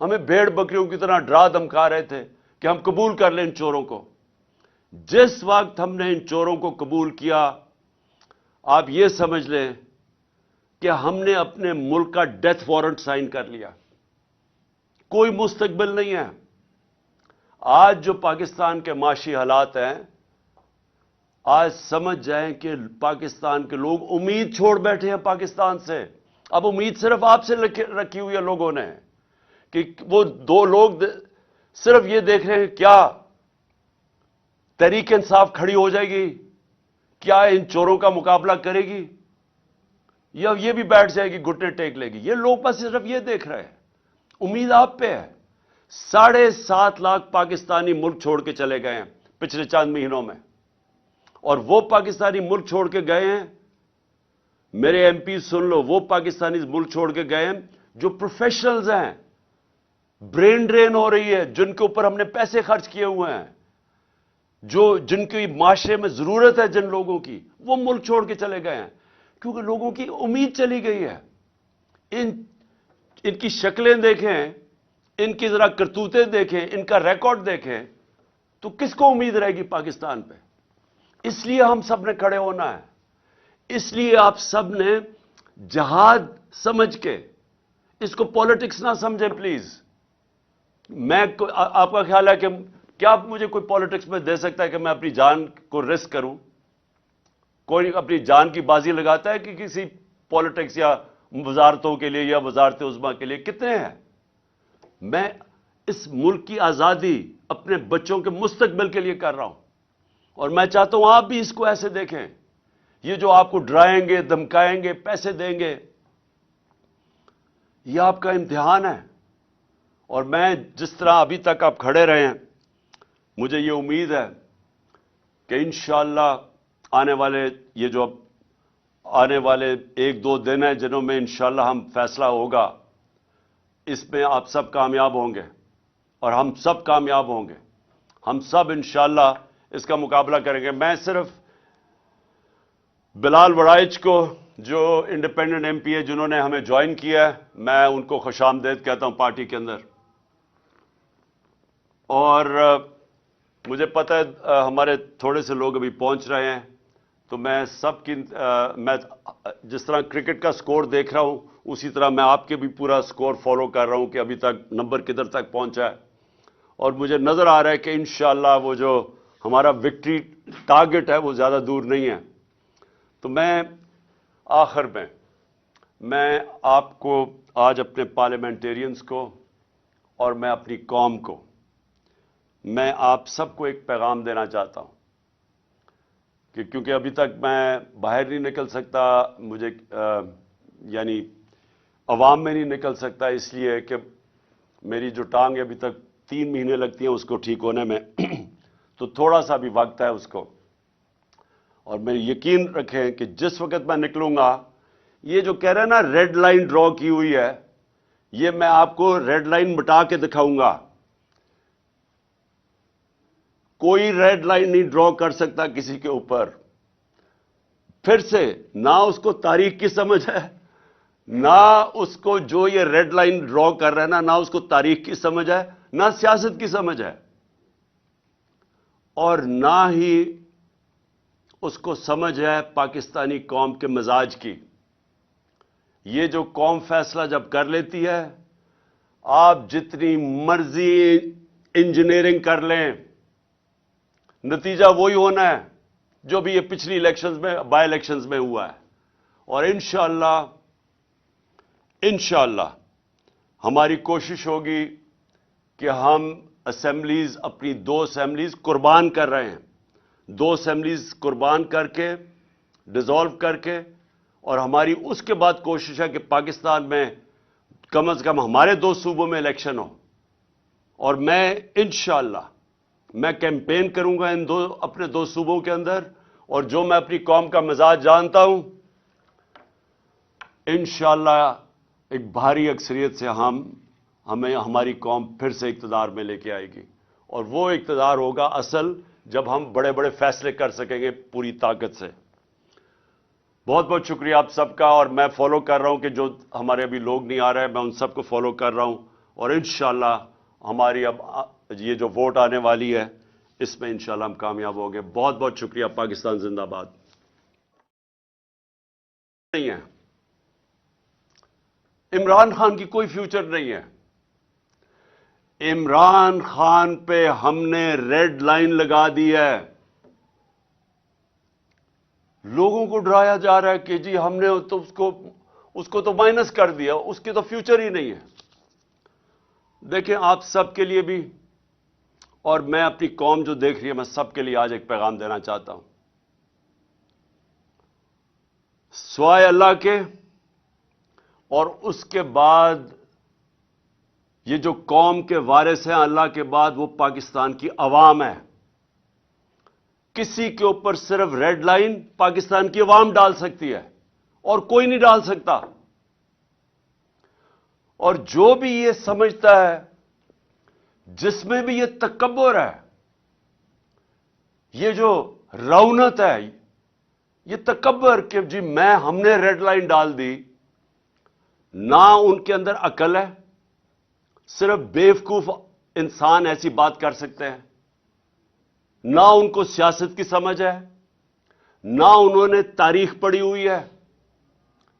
ہمیں بھیڑ بکریوں کی طرح ڈرا دھمکا رہے تھے کہ ہم قبول کر لیں ان چوروں کو. جس وقت ہم نے ان چوروں کو قبول کیا، آپ یہ سمجھ لیں کہ ہم نے اپنے ملک کا ڈیتھ وارنٹ سائن کر لیا. کوئی مستقبل نہیں ہے. آج جو پاکستان کے معاشی حالات ہیں، آج سمجھ جائیں کہ پاکستان کے لوگ امید چھوڑ بیٹھے ہیں پاکستان سے. اب امید صرف آپ سے رکھی ہوئی ہے لوگوں نے، کہ وہ دو لوگ صرف یہ دیکھ رہے ہیں کیا تحریک انصاف کھڑی ہو جائے گی، کیا ان چوروں کا مقابلہ کرے گی، یا یہ بھی بیٹھ جائے گی گھٹنے ٹیک لے گی. یہ لوگ بس صرف یہ دیکھ رہے ہیں. امید آپ پہ ہے. 7.5 لاکھ پاکستانی ملک چھوڑ کے چلے گئے ہیں پچھلے چند مہینوں میں، اور وہ پاکستانی ملک چھوڑ کے گئے ہیں، میرے ایم پی سن لو، وہ پاکستانی ملک چھوڑ کے گئے ہیں جو پروفیشنلز ہیں. برین ڈرین ہو رہی ہے، جن کے اوپر ہم نے پیسے خرچ کیے ہوئے ہیں، جن کی معاشرے میں ضرورت ہے جن لوگوں کی، وہ ملک چھوڑ کے چلے گئے ہیں کیونکہ لوگوں کی امید چلی گئی ہے. ان کی شکلیں دیکھیں، ان کی ذرا کرتوتیں دیکھیں، ان کا ریکارڈ دیکھیں، تو کس کو امید رہے گی پاکستان پہ؟ اس لیے ہم سب نے کھڑے ہونا ہے. اس لیے آپ سب نے جہاد سمجھ کے، اس کو پالیٹکس نہ سمجھیں پلیز. آپ کا خیال ہے کہ کیا مجھے کوئی پالیٹکس میں دے سکتا ہے کہ میں اپنی جان کو رسک کروں؟ کوئی اپنی جان کی بازی لگاتا ہے کہ کسی پالیٹکس یا وزارتوں کے لیے یا وزارت عظمیٰ کے لیے؟ کتنے ہیں؟ میں اس ملک کی آزادی اپنے بچوں کے مستقبل کے لیے کر رہا ہوں، اور میں چاہتا ہوں آپ بھی اس کو ایسے دیکھیں. یہ جو آپ کو ڈرائیں گے، دھمکائیں گے، پیسے دیں گے، یہ آپ کا امتحان ہے. اور میں جس طرح ابھی تک آپ کھڑے رہے ہیں، مجھے یہ امید ہے کہ انشاءاللہ آنے والے 1-2 دن ہیں جنہوں میں انشاءاللہ ہم فیصلہ ہوگا، اس میں آپ سب کامیاب ہوں گے اور ہم سب کامیاب ہوں گے. ہم سب انشاءاللہ اس کا مقابلہ کریں گے. میں صرف بلال وڑائچ کو، جو انڈیپینڈنٹ ایم پی ہے جنہوں نے ہمیں جوائن کیا ہے، میں ان کو خوش آمدید کہتا ہوں پارٹی کے اندر. اور مجھے پتہ ہے ہمارے تھوڑے سے لوگ ابھی پہنچ رہے ہیں، تو میں سب کی میں جس طرح کرکٹ کا سکور دیکھ رہا ہوں، اسی طرح میں آپ کے بھی پورا سکور فالو کر رہا ہوں کہ ابھی تک نمبر کدھر تک پہنچا ہے. اور مجھے نظر آ رہا ہے کہ انشاءاللہ وہ جو ہمارا وکٹری ٹارگٹ ہے وہ زیادہ دور نہیں ہے. تو میں آخر میں آپ کو آج اپنے پارلیمنٹیرینز کو اور میں اپنی قوم کو، میں آپ سب کو ایک پیغام دینا چاہتا ہوں کہ کیونکہ ابھی تک میں باہر نہیں نکل سکتا، مجھے یعنی عوام میں نہیں نکل سکتا، اس لیے کہ میری جو ٹانگ ابھی تک 3 مہینے لگتی ہیں اس کو ٹھیک ہونے میں تو تھوڑا سا بھی وقت ہے اس کو. اور میں یقین رکھیں کہ جس وقت میں نکلوں گا، یہ جو کہہ رہے ہیں نا ریڈ لائن ڈرا کی ہوئی ہے، یہ میں آپ کو ریڈ لائن مٹا کے دکھاؤں گا. کوئی ریڈ لائن نہیں ڈرا کر سکتا کسی کے اوپر. پھر سے نہ اس کو تاریخ کی سمجھ ہے، نہ اس کو جو یہ ریڈ لائن ڈرا کر رہے ہیں نہ اس کو تاریخ کی سمجھ ہے، نہ سیاست کی سمجھ ہے، اور نہ ہی اس کو سمجھ ہے پاکستانی قوم کے مزاج کی. یہ جو قوم فیصلہ جب کر لیتی ہے، آپ جتنی مرضی انجینئرنگ کر لیں، نتیجہ وہی ہونا ہے جو بھی یہ پچھلی الیکشنز میں، بائی الیکشنز میں ہوا ہے. اور انشاءاللہ ہماری کوشش ہوگی کہ ہم اسمبلیز، اپنی 2 اسمبلیز قربان کر رہے ہیں، 2 اسمبلیز قربان کر کے، ڈیزالو کر کے، اور ہماری اس کے بعد کوشش ہے کہ پاکستان میں کم از کم ہمارے 2 صوبوں میں الیکشن ہو. اور میں انشاءاللہ میں کیمپین کروں گا اپنے 2 صوبوں کے اندر، اور جو میں اپنی قوم کا مزاج جانتا ہوں، انشاءاللہ ایک بھاری اکثریت سے ہماری قوم پھر سے اقتدار میں لے کے آئے گی. اور وہ اقتدار ہوگا اصل جب ہم بڑے بڑے فیصلے کر سکیں گے پوری طاقت سے. بہت بہت شکریہ آپ سب کا. اور میں فالو کر رہا ہوں کہ جو ہمارے ابھی لوگ نہیں آ رہے ہیں، میں ان سب کو فالو کر رہا ہوں. اور انشاءاللہ ہماری اب یہ جو ووٹ آنے والی ہے اس میں انشاءاللہ ہم کامیاب ہوں گے. بہت بہت شکریہ. پاکستان زندہ باد. نہیں ہے عمران خان کی کوئی فیوچر نہیں ہے. عمران خان پہ ہم نے ریڈ لائن لگا دی ہے. لوگوں کو ڈرایا جا رہا ہے کہ جی ہم نے تو اس کو تو مائنس کر دیا, اس کی تو فیوچر ہی نہیں ہے. دیکھیں آپ سب کے لیے بھی, اور میں اپنی قوم جو دیکھ رہی ہے, میں سب کے لیے آج ایک پیغام دینا چاہتا ہوں. سوائے اللہ کے اور اس کے بعد یہ جو قوم کے وارث ہیں اللہ کے بعد, وہ پاکستان کی عوام ہے. کسی کے اوپر صرف ریڈ لائن پاکستان کی عوام ڈال سکتی ہے اور کوئی نہیں ڈال سکتا. اور جو بھی یہ سمجھتا ہے, جس میں بھی یہ تکبر ہے, یہ جو رونت ہے, یہ تکبر کہ جی ہم نے ریڈ لائن ڈال دی, نہ ان کے اندر عقل ہے. صرف بیوقوف انسان ایسی بات کر سکتے ہیں. نہ ان کو سیاست کی سمجھ ہے, نہ انہوں نے تاریخ پڑھی ہوئی ہے,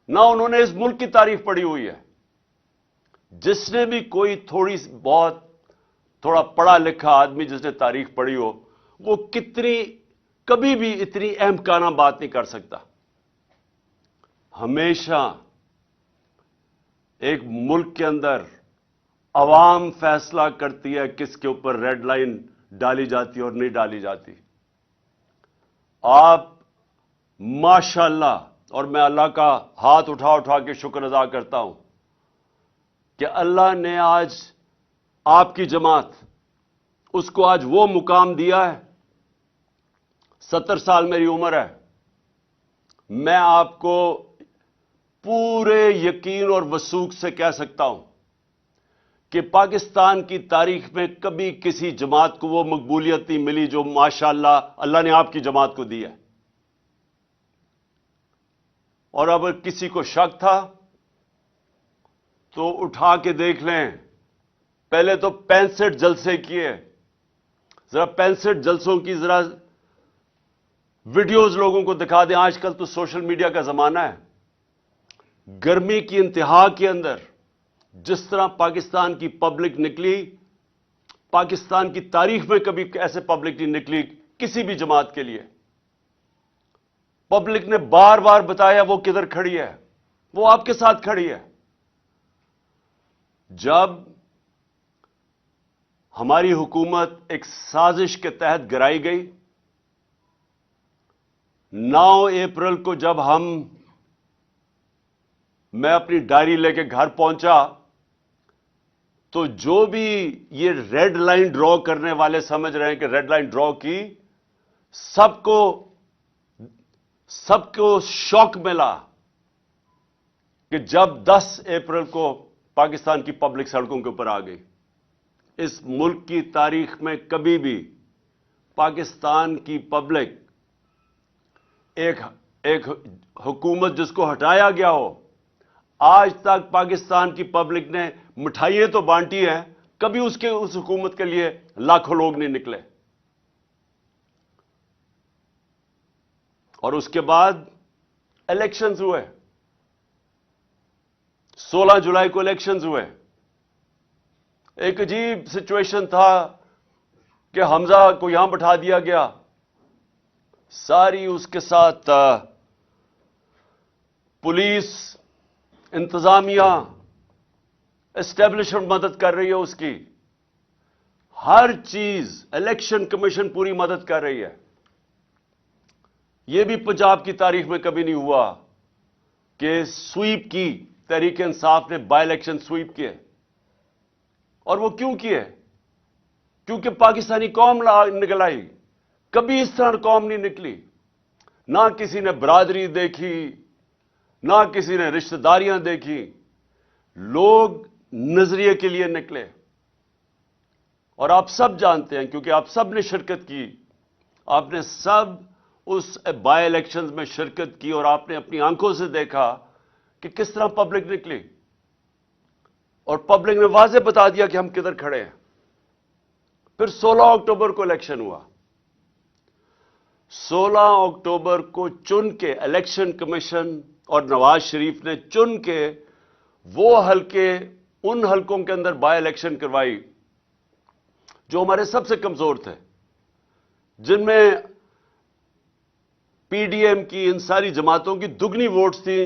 نہ انہوں نے اس ملک کی تاریخ پڑھی ہوئی ہے. جس نے بھی کوئی تھوڑا پڑھا لکھا آدمی جس نے تاریخ پڑھی ہو, وہ کبھی بھی اتنی اہم کانہ بات نہیں کر سکتا. ہمیشہ ایک ملک کے اندر عوام فیصلہ کرتی ہے کس کے اوپر ریڈ لائن ڈالی جاتی اور نہیں ڈالی جاتی. آپ ماشاءاللہ, اور میں اللہ کا ہاتھ اٹھا کے شکر ادا کرتا ہوں کہ اللہ نے آج آپ کی جماعت, اس کو آج وہ مقام دیا ہے. 70 سال میری عمر ہے. میں آپ کو پورے یقین اور وثوق سے کہہ سکتا ہوں کہ پاکستان کی تاریخ میں کبھی کسی جماعت کو وہ مقبولیت نہیں ملی جو ماشاءاللہ اللہ نے آپ کی جماعت کو دی ہے. اور اگر کسی کو شک تھا تو اٹھا کے دیکھ لیں, پہلے تو 65 جلسے کیے. ذرا 65 جلسوں کی ذرا ویڈیوز لوگوں کو دکھا دیں. آج کل تو سوشل میڈیا کا زمانہ ہے. گرمی کی انتہا کے اندر جس طرح پاکستان کی پبلک نکلی, پاکستان کی تاریخ میں کبھی ایسے پبلک نہیں نکلی کسی بھی جماعت کے لیے. پبلک نے بار بار بتایا وہ کدھر کھڑی ہے, وہ آپ کے ساتھ کھڑی ہے. جب ہماری حکومت ایک سازش کے تحت گرائی گئی, 9 اپریل کو جب میں اپنی ڈائری لے کے گھر پہنچا, تو جو بھی یہ ریڈ لائن ڈرا کرنے والے سمجھ رہے ہیں کہ ریڈ لائن ڈرا کی, سب کو شوق ملا کہ جب 10 اپریل کو پاکستان کی پبلک سڑکوں کے اوپر آ گئی. اس ملک کی تاریخ میں کبھی بھی پاکستان کی پبلک, ایک حکومت جس کو ہٹایا گیا ہو, آج تک پاکستان کی پبلک نے مٹھائیاں تو بانٹی ہیں, کبھی اس حکومت کے لیے لاکھوں لوگ نہیں نکلے. اور اس کے بعد الیکشنز ہوئے, 16 جولائی کو الیکشنز ہوئے. ایک عجیب سچویشن تھا کہ حمزہ کو یہاں بٹھا دیا گیا, ساری اس کے ساتھ پولیس, انتظامیہ, اسٹیبلشمنٹ مدد کر رہی ہے اس کی, ہر چیز, الیکشن کمیشن پوری مدد کر رہی ہے. یہ بھی پنجاب کی تاریخ میں کبھی نہیں ہوا کہ سویپ کی, تحریک انصاف نے بائی الیکشن سویپ کیے. اور وہ کیوں کیے؟ کیونکہ پاکستانی قوم نکل آئی. کبھی اس طرح قوم نہیں نکلی. نہ کسی نے برادری دیکھی, نہ کسی نے رشتہ داریاں دیکھی. لوگ نظریے کے لیے نکلے. اور آپ سب جانتے ہیں, کیونکہ آپ سب نے شرکت کی, آپ نے سب اس بائی الیکشنز میں شرکت کی, اور آپ نے اپنی آنکھوں سے دیکھا کہ کس طرح پبلک نکلی. اور پبلک نے واضح بتا دیا کہ ہم کدھر کھڑے ہیں. پھر 16 اکتوبر کو الیکشن ہوا. 16 اکتوبر کو چن کے الیکشن کمیشن اور نواز شریف نے چن کے وہ حلقے ان حلقوں کے اندر بائی الیکشن کروائی جو ہمارے سب سے کمزور تھے, جن میں پی ڈی ایم کی ان ساری جماعتوں کی دگنی ووٹس تھیں